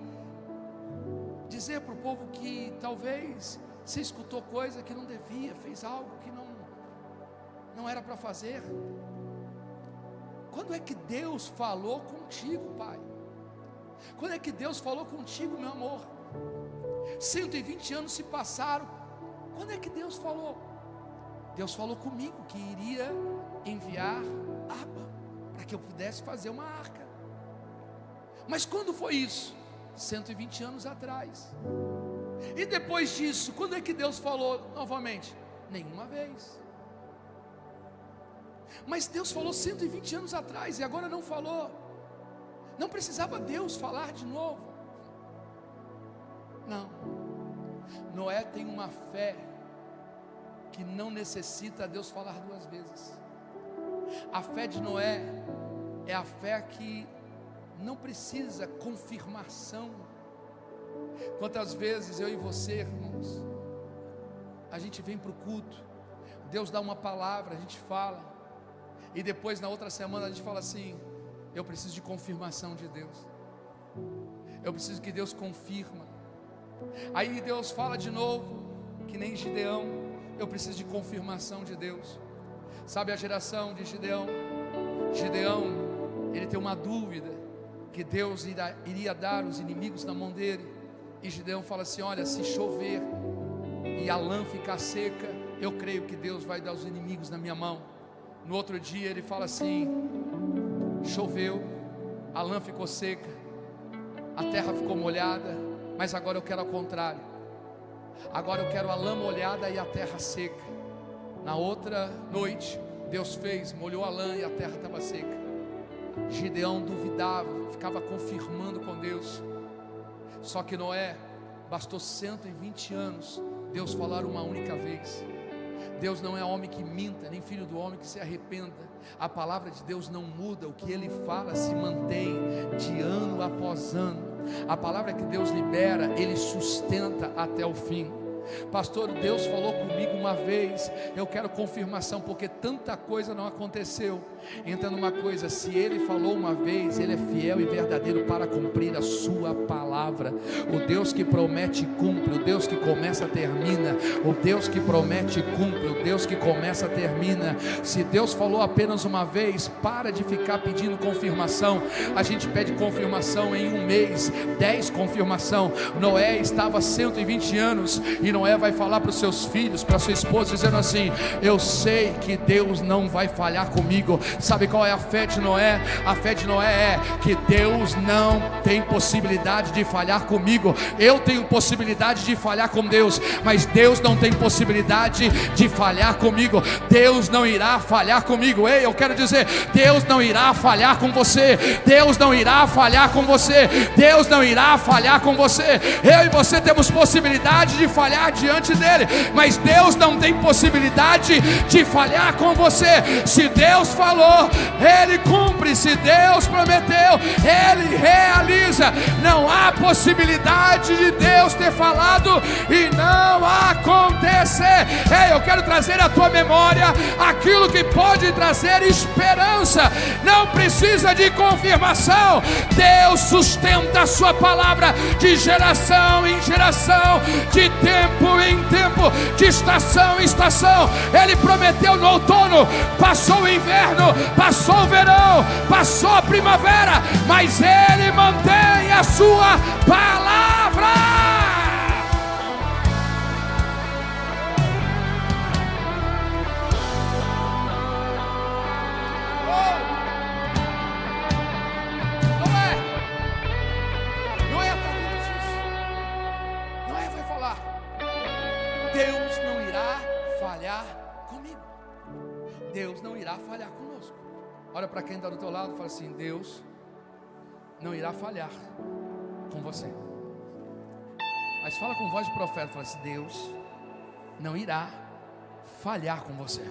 dizer para o povo que talvez você escutou coisa que não devia, fez algo que não era para fazer? Quando é que Deus falou contigo, pai? Quando é que Deus falou contigo, meu amor? 120 anos se passaram. Quando é que Deus falou? Deus falou comigo que iria enviar água para que eu pudesse fazer uma arca. Mas quando foi isso? 120 anos atrás. E depois disso, quando é que Deus falou novamente? Nenhuma vez. Mas Deus falou 120 anos atrás e agora não falou. Não precisava Deus falar de novo. Não. Noé tem uma fé que não necessita Deus falar 2 vezes. A fé de Noé é a fé que não precisa confirmação. Quantas vezes eu e você, irmãos, a gente vem para o culto, Deus dá uma palavra, a gente fala, e depois na outra semana a gente fala assim: eu preciso de confirmação de Deus, eu preciso que Deus confirma. Aí Deus fala de novo, que nem Gideão: eu preciso de confirmação de Deus. Sabe a geração de Gideão? Gideão, ele tem uma dúvida: que Deus iria dar os inimigos na mão dele. E Gideão fala assim: olha, se chover e a lã ficar seca, eu creio que Deus vai dar os inimigos na minha mão. No outro dia ele fala assim: choveu, a lã ficou seca, a terra ficou molhada, mas agora eu quero ao contrário. Agora eu quero a lã molhada e a terra seca. Na outra noite, Deus fez, molhou a lã e a terra estava seca. Gideão duvidava, ficava confirmando com Deus. Só que Noé, bastou 120 anos, Deus falar uma única vez. Deus não é homem que minta, nem filho do homem que se arrependa. A palavra de Deus não muda, o que Ele fala se mantém de ano após ano. A palavra que Deus libera, Ele sustenta até o fim. Pastor, Deus falou comigo uma vez, eu quero confirmação, porque tanta coisa não aconteceu. Entenda uma coisa: se Ele falou uma vez, Ele é fiel e verdadeiro para cumprir a sua palavra. O Deus que promete cumpre, o Deus que começa termina, o Deus que promete cumpre, o Deus que começa termina. Se Deus falou apenas uma vez, para de ficar pedindo confirmação. A gente pede confirmação em um mês, 10 confirmação. Noé estava 120 anos e Noé vai falar para os seus filhos, para sua esposa, dizendo assim: eu sei que Deus não vai falhar comigo. Sabe qual é a fé de Noé? A fé de Noé é que Deus não tem possibilidade de falhar comigo. Eu tenho possibilidade de falhar com Deus, mas Deus não tem possibilidade de falhar comigo. Deus não irá falhar comigo. Ei, eu quero dizer, Deus não irá falhar com você. Deus não irá falhar com você. Deus não irá falhar com você. Eu e você temos possibilidade de falhar diante dele, mas Deus não tem possibilidade de falhar com você. Se Deus falou, Ele cumpre. Se Deus prometeu, Ele realiza. Não há possibilidade de Deus ter falado e não acontecer. Ei, eu quero trazer à tua memória aquilo que pode trazer esperança. Não precisa de confirmação. Deus sustenta a sua palavra de geração em geração, de tempo em tempo, de estação em estação. Ele prometeu no outono, passou o inverno, passou o verão, passou a primavera, mas Ele mantém a sua palavra. Noé está dentro disso. Noé vai falar: Deus não irá falhar comigo. Deus não irá falhar conosco. Olha para quem está do teu lado e fala assim: Deus não irá falhar com você. Mas fala com voz de profeta, fala assim: Deus não irá falhar com você.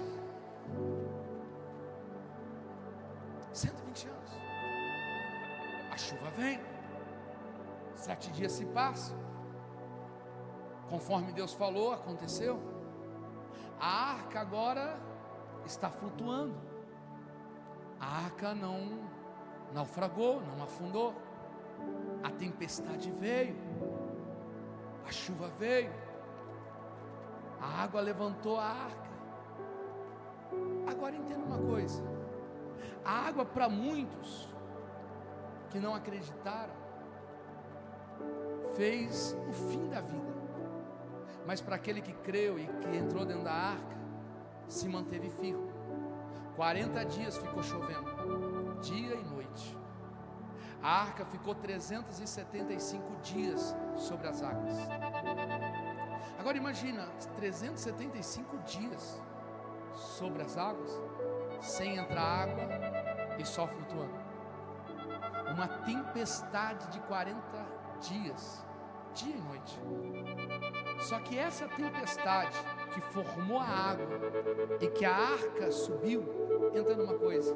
120 anos. A chuva vem, 7 dias se passam. Conforme Deus falou, aconteceu. A arca agora está flutuando. A arca não naufragou, não afundou. A tempestade veio, a chuva veio, a água levantou a arca. Agora entenda uma coisa: a água, para muitos que não acreditaram, fez o fim da vida. Mas para aquele que creu e que entrou dentro da arca, se manteve firme. 40 dias ficou chovendo, dia e noite. A arca ficou 375 dias sobre as águas. Agora imagina, 375 dias sobre as águas, sem entrar água e só flutuando. Uma tempestade de 40 dias, dia e noite. Só que essa tempestade que formou a água e que a arca subiu, entenda uma coisa: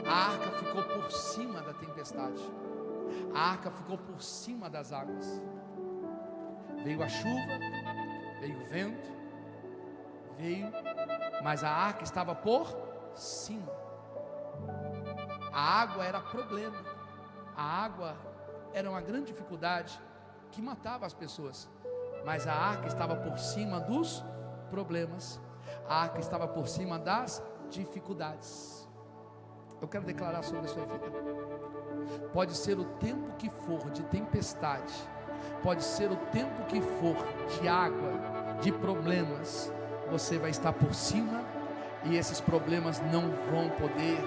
a arca ficou por cima da tempestade, a arca ficou por cima das águas. Veio a chuva, veio o vento, mas a arca estava por cima. A água era problema, a água era uma grande dificuldade que matava as pessoas. Mas a arca estava por cima dos problemas, a arca estava por cima das dificuldades. Eu quero declarar sobre a sua vida: pode ser o tempo que for de tempestade, pode ser o tempo que for de água, de problemas, você vai estar por cima e esses problemas não vão poder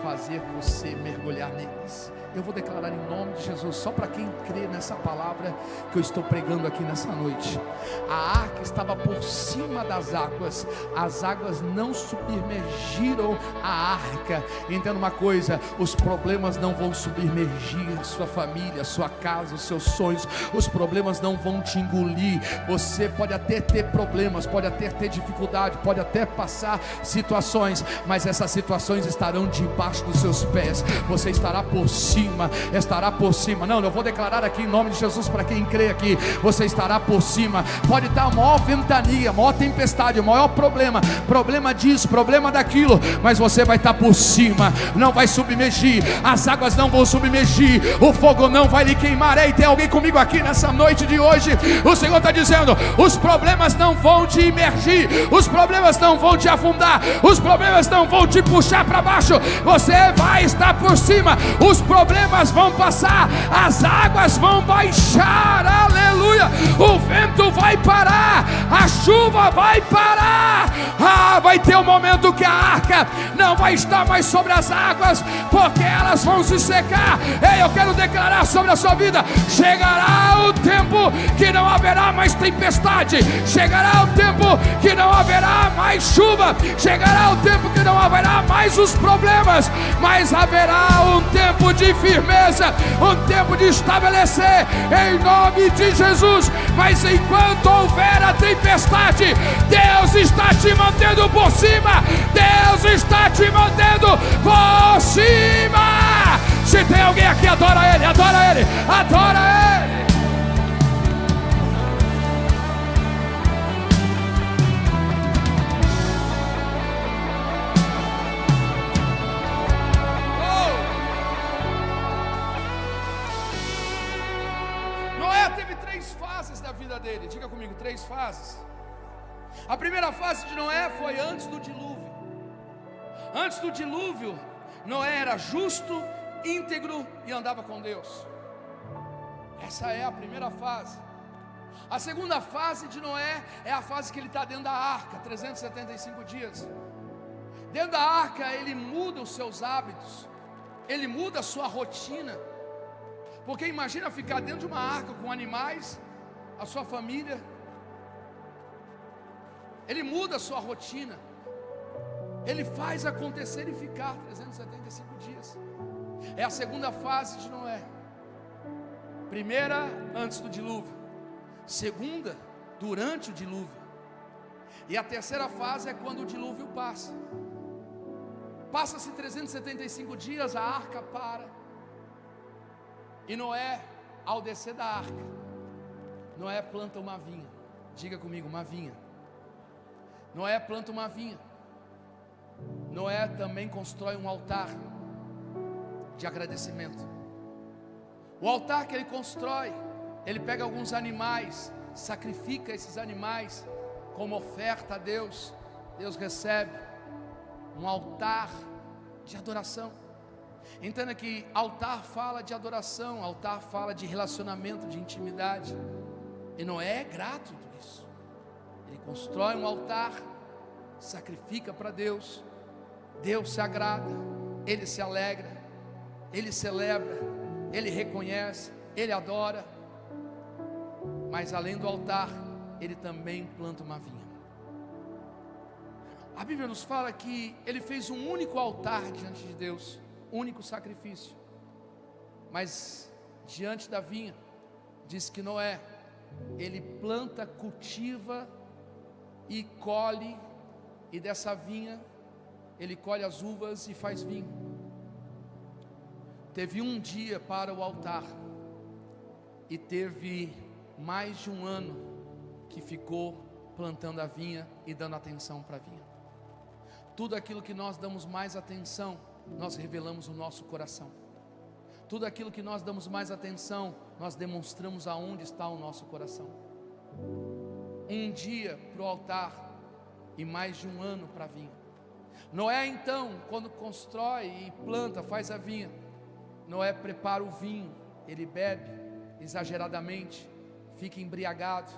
fazer você mergulhar neles. Eu vou declarar em nome de Jesus, só para quem crê nessa palavra que eu estou pregando aqui nessa noite. A arca estava por cima das águas, as águas não submergiram a arca. Entenda uma coisa, os problemas não vão submergir sua família, sua casa, os seus sonhos, os problemas não vão te engolir. Você pode até ter problemas, pode até ter dificuldade, pode até passar situações, mas essas situações estarão debaixo dos seus pés. Você estará por cima, estará por cima. Não, eu vou declarar aqui em nome de Jesus para quem crê aqui, você estará por cima. Pode estar a maior ventania, a maior tempestade, o maior problema disso, problema daquilo, mas você vai estar por cima, não vai submergir, as águas não vão submergir, o fogo não vai lhe queimar. Ei, tem alguém comigo aqui nessa noite de hoje? O Senhor está dizendo, os problemas não vão te imergir, os problemas não vão te afundar, os problemas não vão te puxar para baixo, você vai estar por cima, os problemas vão passar, as águas vão baixar, aleluia, o vento vai parar, a chuva vai parar, vai ter um momento que a arca não vai estar mais sobre as águas, porque elas vão se secar. Ei, eu quero declarar sobre a sua vida, chegará o tempo que não haverá mais tempestade, chegará o tempo que não haverá mais chuva, chegará o tempo que não haverá mais os problemas, mas haverá um tempo de firmeza, um tempo de estabelecer em nome de Jesus. Mas enquanto houver a tempestade, Deus está te mantendo por cima, Deus está te mantendo por cima. Se tem alguém aqui, adora Ele, adora Ele, adora Ele. Dele, diga comigo, 3 fases. A primeira fase de Noé foi antes do dilúvio. Antes do dilúvio, Noé era justo, íntegro e andava com Deus. Essa é a primeira fase. A segunda fase de Noé é a fase que ele está dentro da arca, 375 dias. Dentro da arca ele muda os seus hábitos, ele muda a sua rotina. Porque imagina ficar dentro de uma arca com animais, a sua família. Ele muda a sua rotina, ele faz acontecer e ficar 375 dias. É a segunda fase de Noé. Primeira, antes do dilúvio. Segunda, durante o dilúvio. E a terceira fase é quando o dilúvio passa. Passa-se 375 dias, a arca para. E Noé, ao descer da arca, Noé planta uma vinha. Diga comigo, uma vinha. Noé planta uma vinha. Noé também constrói um altar de agradecimento. O altar que ele constrói, ele pega alguns animais, sacrifica esses animais como oferta a Deus. Deus recebe um altar de adoração. Entenda que altar fala de adoração, altar fala de relacionamento, de intimidade. E Noé é grato por isso. Ele constrói um altar, sacrifica para Deus. Deus se agrada, Ele se alegra, Ele celebra, Ele reconhece, Ele adora. Mas além do altar, Ele também planta uma vinha. A Bíblia nos fala que Ele fez um único altar diante de Deus, único sacrifício. Mas diante da vinha, diz que Noé, ele planta, cultiva e colhe, e dessa vinha ele colhe as uvas e faz vinho. Teve um dia para o altar, e teve mais de um ano que ficou plantando a vinha e dando atenção para a vinha. Tudo aquilo que nós damos mais atenção, nós revelamos o nosso coração. Tudo aquilo que nós damos mais atenção, nós demonstramos aonde está o nosso coração. Um dia para o altar e mais de um ano para a vinha. Noé então, quando constrói e planta, faz a vinha, Noé prepara o vinho, ele bebe exageradamente, fica embriagado,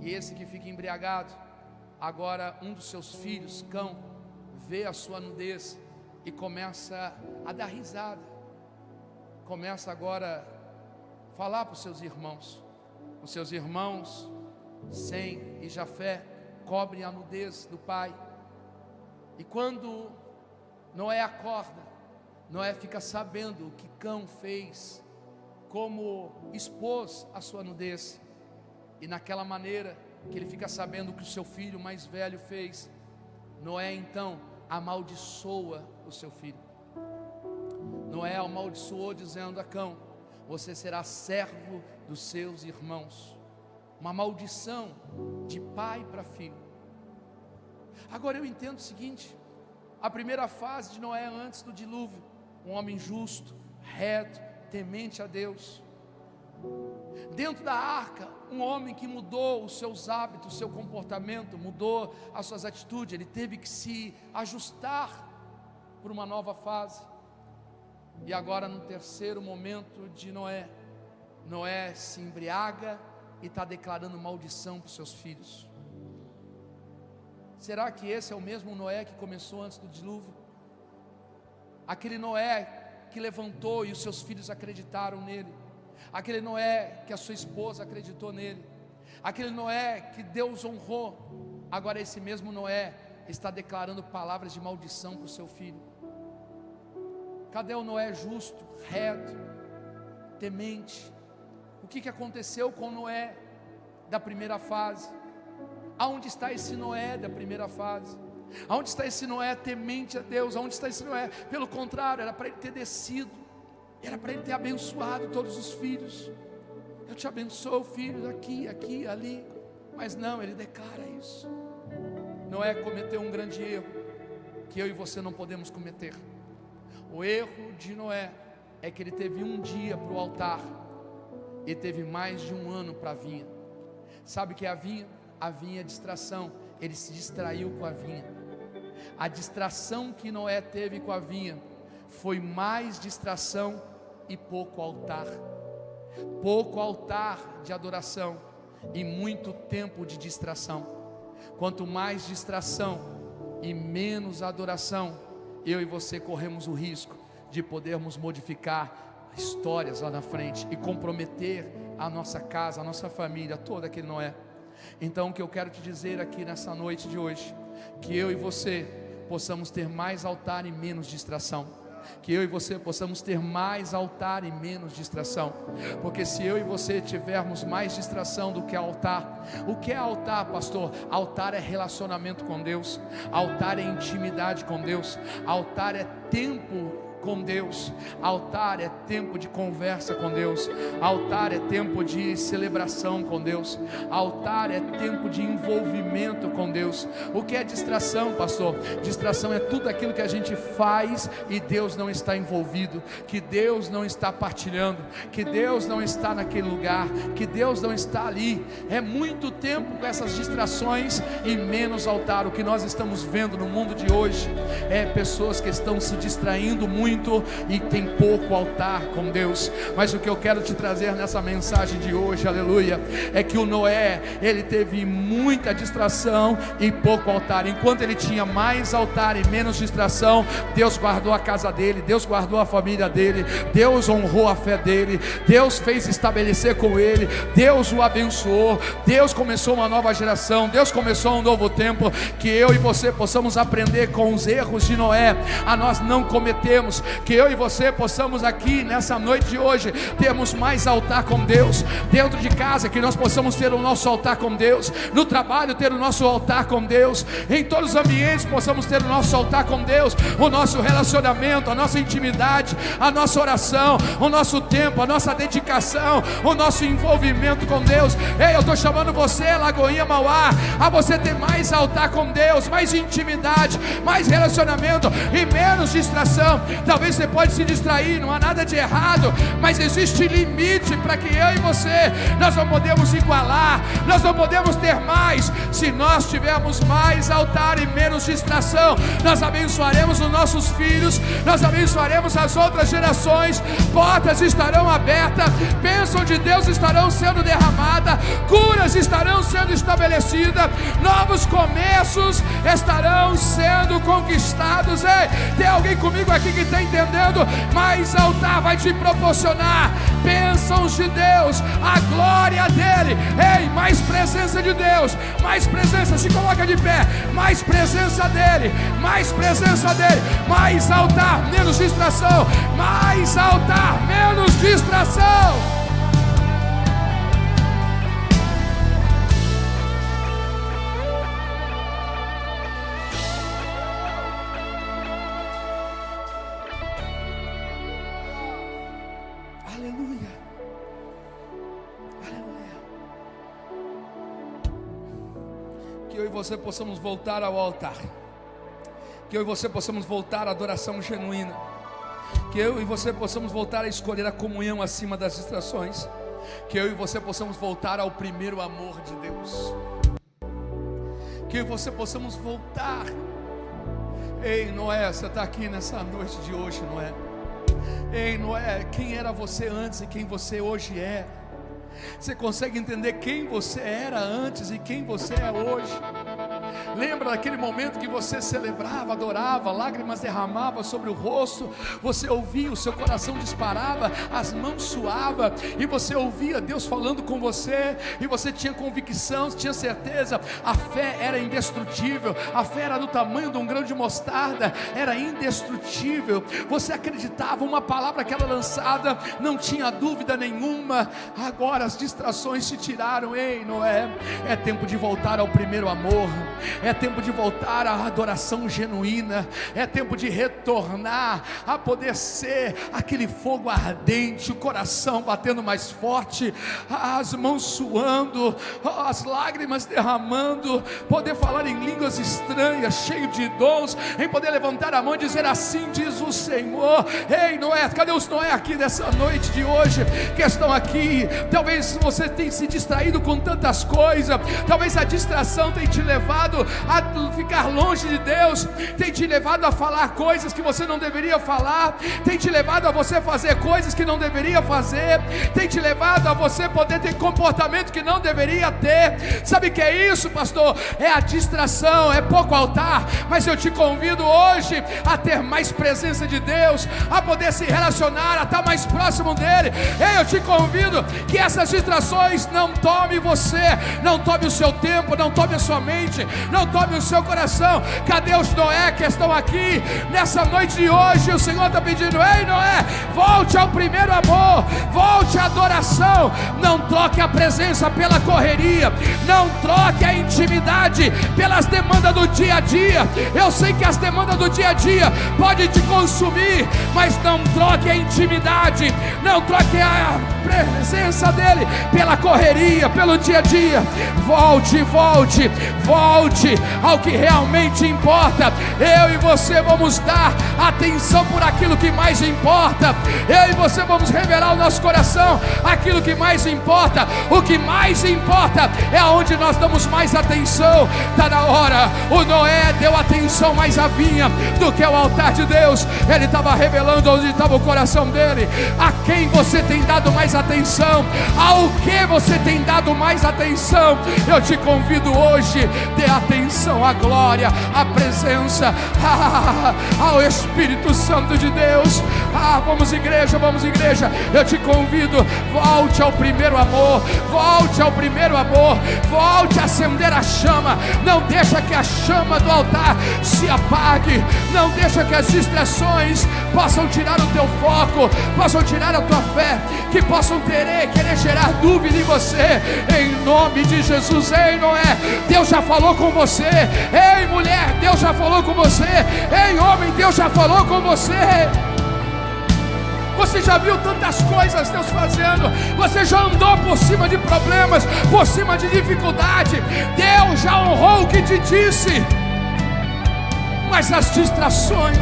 e esse que fica embriagado, agora um dos seus filhos, Cão, vê a sua nudez e começa a dar risada, começa agora a falar para os seus irmãos. Os seus irmãos, Sem e Jafé, cobrem a nudez do pai. E quando Noé acorda, Noé fica sabendo o que Cão fez, como expôs a sua nudez. E naquela maneira que ele fica sabendo o que o seu filho mais velho fez, Noé então amaldiçoa o seu filho. Noé amaldiçoou dizendo a Cão: você será servo dos seus irmãos. Uma maldição de pai para filho. Agora eu entendo o seguinte: a primeira fase de Noé antes do dilúvio, um homem justo, reto, temente a Deus. Dentro da arca, um homem que mudou os seus hábitos, o seu comportamento, mudou as suas atitudes, ele teve que se ajustar por uma nova fase. E agora no terceiro momento de Noé, Noé se embriaga e está declarando maldição para os seus filhos. Será que esse é o mesmo Noé que começou antes do dilúvio? Aquele Noé que levantou e os seus filhos acreditaram nele, aquele Noé que a sua esposa acreditou nele, aquele Noé que Deus honrou. Agora esse mesmo Noé está declarando palavras de maldição para o seu filho. Cadê o Noé justo, reto, temente? O que aconteceu com Noé da primeira fase? Aonde está esse Noé da primeira fase? Aonde está esse Noé temente a Deus? Aonde está esse Noé? Pelo contrário, era para ele ter descido, era para ele ter abençoado todos os filhos. Eu te abençoo, filhos, aqui, aqui, ali. Mas não, ele declara isso. Noé cometeu um grande erro que eu e você não podemos cometer. O erro de Noé é que ele teve um dia para o altar e teve mais de um ano para a vinha. Sabe o que é a vinha? A vinha é distração. Ele se distraiu com a vinha. A distração que Noé teve com a vinha foi mais distração e pouco altar. Pouco altar de adoração e muito tempo de distração. Quanto mais distração e menos adoração, eu e você corremos o risco de podermos modificar histórias lá na frente e comprometer a nossa casa, a nossa família, todo aquele Noé. Então o que eu quero te dizer aqui nessa noite de hoje, que eu e você possamos ter mais altar e menos distração. Que eu e você possamos ter mais altar e menos distração. Porque se eu e você tivermos mais distração do que altar, o que é altar, pastor? Altar é relacionamento com Deus, altar é intimidade com Deus, altar é tempo com Deus, altar é tempo de conversa com Deus, altar é tempo de celebração com Deus, altar é tempo de envolvimento com Deus. O que é distração, pastor? Distração é tudo aquilo que a gente faz e Deus não está envolvido, que Deus não está partilhando, que Deus não está naquele lugar, que Deus não está ali. É muito tempo com essas distrações e menos altar. O que nós estamos vendo no mundo de hoje é pessoas que estão se distraindo muito e tem pouco altar com Deus. Mas o que eu quero te trazer nessa mensagem de hoje, aleluia, é que o Noé, ele teve muita distração e pouco altar. Enquanto ele tinha mais altar e menos distração, Deus guardou a casa dele, Deus guardou a família dele, Deus honrou a fé dele, Deus fez estabelecer com ele, Deus o abençoou, Deus começou uma nova geração, Deus começou um novo tempo. Que eu e você possamos aprender com os erros de Noé, a nós não cometemos. Que eu e você possamos aqui nessa noite de hoje termos mais altar com Deus, dentro de casa que nós possamos ter o nosso altar com Deus, no trabalho ter o nosso altar com Deus, em todos os ambientes possamos ter o nosso altar com Deus, o nosso relacionamento, a nossa intimidade, a nossa oração, o nosso tempo, a nossa dedicação, o nosso envolvimento com Deus. Ei, eu estou chamando você, Lagoinha Mauá, a você ter mais altar com Deus, mais intimidade, mais relacionamento e menos distração. Talvez você pode se distrair, não há nada de errado, mas existe limite para que eu e você, nós não podemos igualar, nós não podemos ter mais. Se nós tivermos mais altar e menos distração, nós abençoaremos os nossos filhos, nós abençoaremos as outras gerações, portas estarão abertas, bênçãos de Deus estarão sendo derramadas, curas estarão sendo estabelecidas, novos começos estarão sendo conquistados. Ei, tem alguém comigo aqui que está entendendo? Mais altar vai te proporcionar bênçãos de Deus, a glória dele. Ei, mais presença de Deus, mais presença, se coloca de pé, mais presença dele, mais presença dele, mais altar, menos distração, mais altar, menos distração. Aleluia, aleluia. Que eu e você possamos voltar ao altar, que eu e você possamos voltar à adoração genuína, que eu e você possamos voltar a escolher a comunhão acima das distrações, que eu e você possamos voltar ao primeiro amor de Deus, que eu e você possamos voltar. Ei, Noé, você está aqui nessa noite de hoje, Noé. Ei, Noé, quem era você antes e quem você hoje é? Você consegue entender quem você era antes e quem você é hoje? Lembra daquele momento que você celebrava, adorava, lágrimas derramavam sobre o rosto, você ouvia, o seu coração disparava, as mãos suavam, e você ouvia Deus falando com você, e você tinha convicção, tinha certeza, a fé era indestrutível, a fé era do tamanho de um grão de mostarda, era indestrutível, você acreditava, uma palavra que era lançada, não tinha dúvida nenhuma. Agora as distrações se tiraram. Ei, Noé, é tempo de voltar ao primeiro amor, é tempo de voltar à adoração genuína, é tempo de retornar a poder ser aquele fogo ardente, o coração batendo mais forte, as mãos suando, as lágrimas derramando, poder falar em línguas estranhas, cheio de dons, em poder levantar a mão e dizer: assim diz o Senhor. Ei, Noé, cadê os Noé aqui dessa noite de hoje, que estão aqui? Talvez você tenha se distraído com tantas coisas, talvez a distração tenha te levado a ficar longe de Deus, tem te levado a falar coisas que você não deveria falar, tem te levado a você fazer coisas que não deveria fazer, tem te levado a você poder ter comportamento que não deveria ter. Sabe o que é isso, pastor? É a distração, é pouco altar. Mas eu te convido hoje a ter mais presença de Deus, a poder se relacionar, a estar mais próximo dele. Eu te convido que essas distrações não tome você, não tome o seu tempo, não tome a sua mente, não tome o seu coração. Cadê os Noé que estão aqui nessa noite de hoje? O Senhor está pedindo: ei, Noé, volte ao primeiro amor, volte à adoração, não troque a presença pela correria, não troque a intimidade pelas demandas do dia a dia. Eu sei que as demandas do dia a dia podem te consumir, mas não troque a intimidade, não troque a presença dele pela correria, pelo dia a dia. Volte, volte, volte ao que realmente importa. Eu e você vamos dar atenção por aquilo que mais importa. Eu e você vamos revelar o nosso coração aquilo que mais importa. O que mais importa é aonde nós damos mais atenção. Está na hora. O Noé deu atenção mais à vinha do que ao altar de Deus. Ele estava revelando onde estava o coração dele. A quem você tem dado mais atenção? Ao que você tem dado mais atenção? Eu te convido hoje, dê atenção à glória, à presença, ao Espírito Santo de Deus. Vamos igreja, vamos igreja. Eu te convido, volte ao primeiro amor, volte ao primeiro amor, volte a acender a chama. Não deixa que a chama do altar se apague, não deixa que as distrações possam tirar o teu foco, possam tirar a tua fé, que possam querer gerar dúvida em você, em nome de Jesus. Ei, Noé, Deus já falou com você. Ei, mulher, Deus já falou com você. Ei, homem, Deus já falou com você. Você já viu tantas coisas Deus fazendo, você já andou por cima de problemas, por cima de dificuldade. Deus já honrou o que te disse. Mas as distrações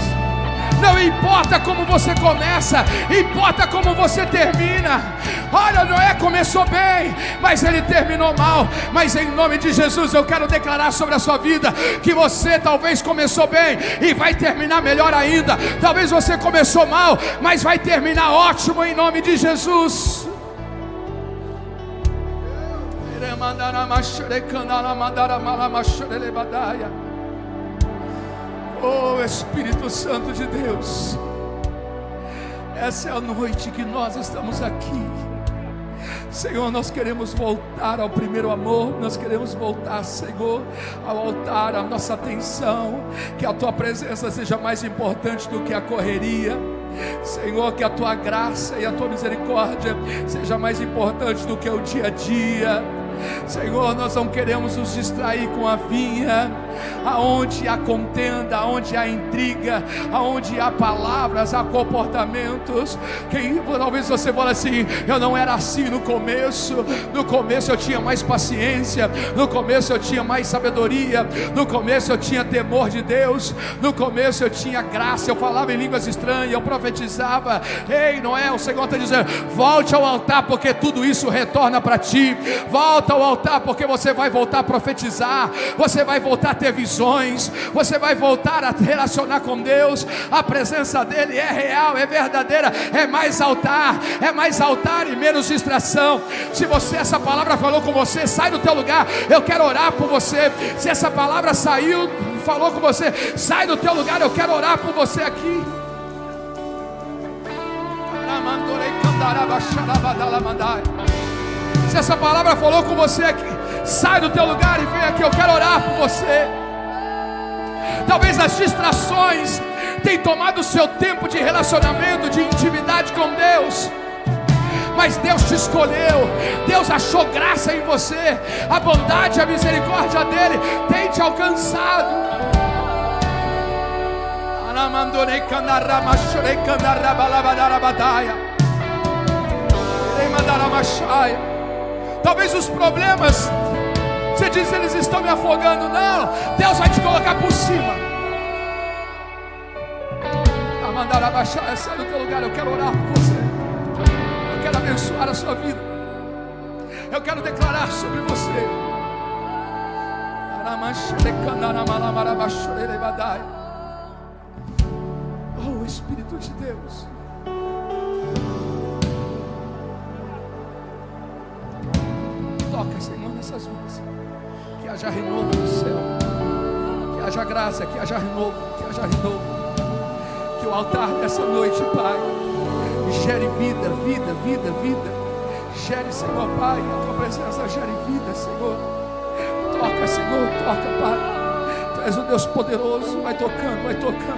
Não importa como você começa, importa como você termina. Olha, Noé começou bem, mas ele terminou mal. Mas em nome de Jesus eu quero declarar sobre a sua vida que você talvez começou bem e vai terminar melhor ainda. Talvez você começou mal, mas vai terminar ótimo em nome de Jesus. Oh Espírito Santo de Deus, essa é a noite que nós estamos aqui. Senhor, nós queremos voltar ao primeiro amor. Nós queremos voltar, Senhor, ao altar, a nossa atenção. Que a Tua presença seja mais importante do que a correria. Senhor, que a Tua graça e a Tua misericórdia seja mais importante do que o dia a dia. Senhor, nós não queremos nos distrair com a vinha, aonde há contenda, aonde há intriga, aonde há palavras, há comportamentos. Talvez você fale assim: eu não era assim no começo eu tinha mais paciência, no começo eu tinha mais sabedoria, no começo eu tinha temor de Deus, no começo eu tinha graça, eu falava em línguas estranhas, eu profetizava. Ei, Noé, o Senhor está dizendo: volte ao altar, porque tudo isso retorna para ti. Volta ao altar, porque você vai voltar a profetizar, você vai voltar a ter visões, você vai voltar a relacionar com Deus. A presença dele é real, é verdadeira. É mais altar e menos distração. Se essa palavra falou com você, sai do teu lugar, eu quero orar por você. Se essa palavra falou com você, sai do teu lugar, eu quero orar por você aqui. Se essa palavra falou com você aqui, sai do teu lugar e vem aqui, eu quero orar por você. Talvez as distrações tenham tomado o seu tempo de relacionamento, de intimidade com Deus, mas Deus te escolheu, Deus achou graça em você, a bondade e a misericórdia dele tem te alcançado. Talvez os problemas, você diz, eles estão me afogando. Não, Deus vai te colocar por cima. A mandar abaixar, sai do teu lugar, eu quero orar por você. Eu quero abençoar a sua vida. Eu quero declarar sobre você. Oh Espírito de Deus, toca, Senhor, nessas vidas. Que haja renovo no céu, que haja graça, que haja renovo, que haja renovo. Que o altar dessa noite, Pai, gere vida, vida, vida, vida. Gere, Senhor, Pai, a Tua presença gere vida, Senhor. Toca, Senhor, toca, Pai. Tu és um Deus poderoso, vai tocando, vai tocando.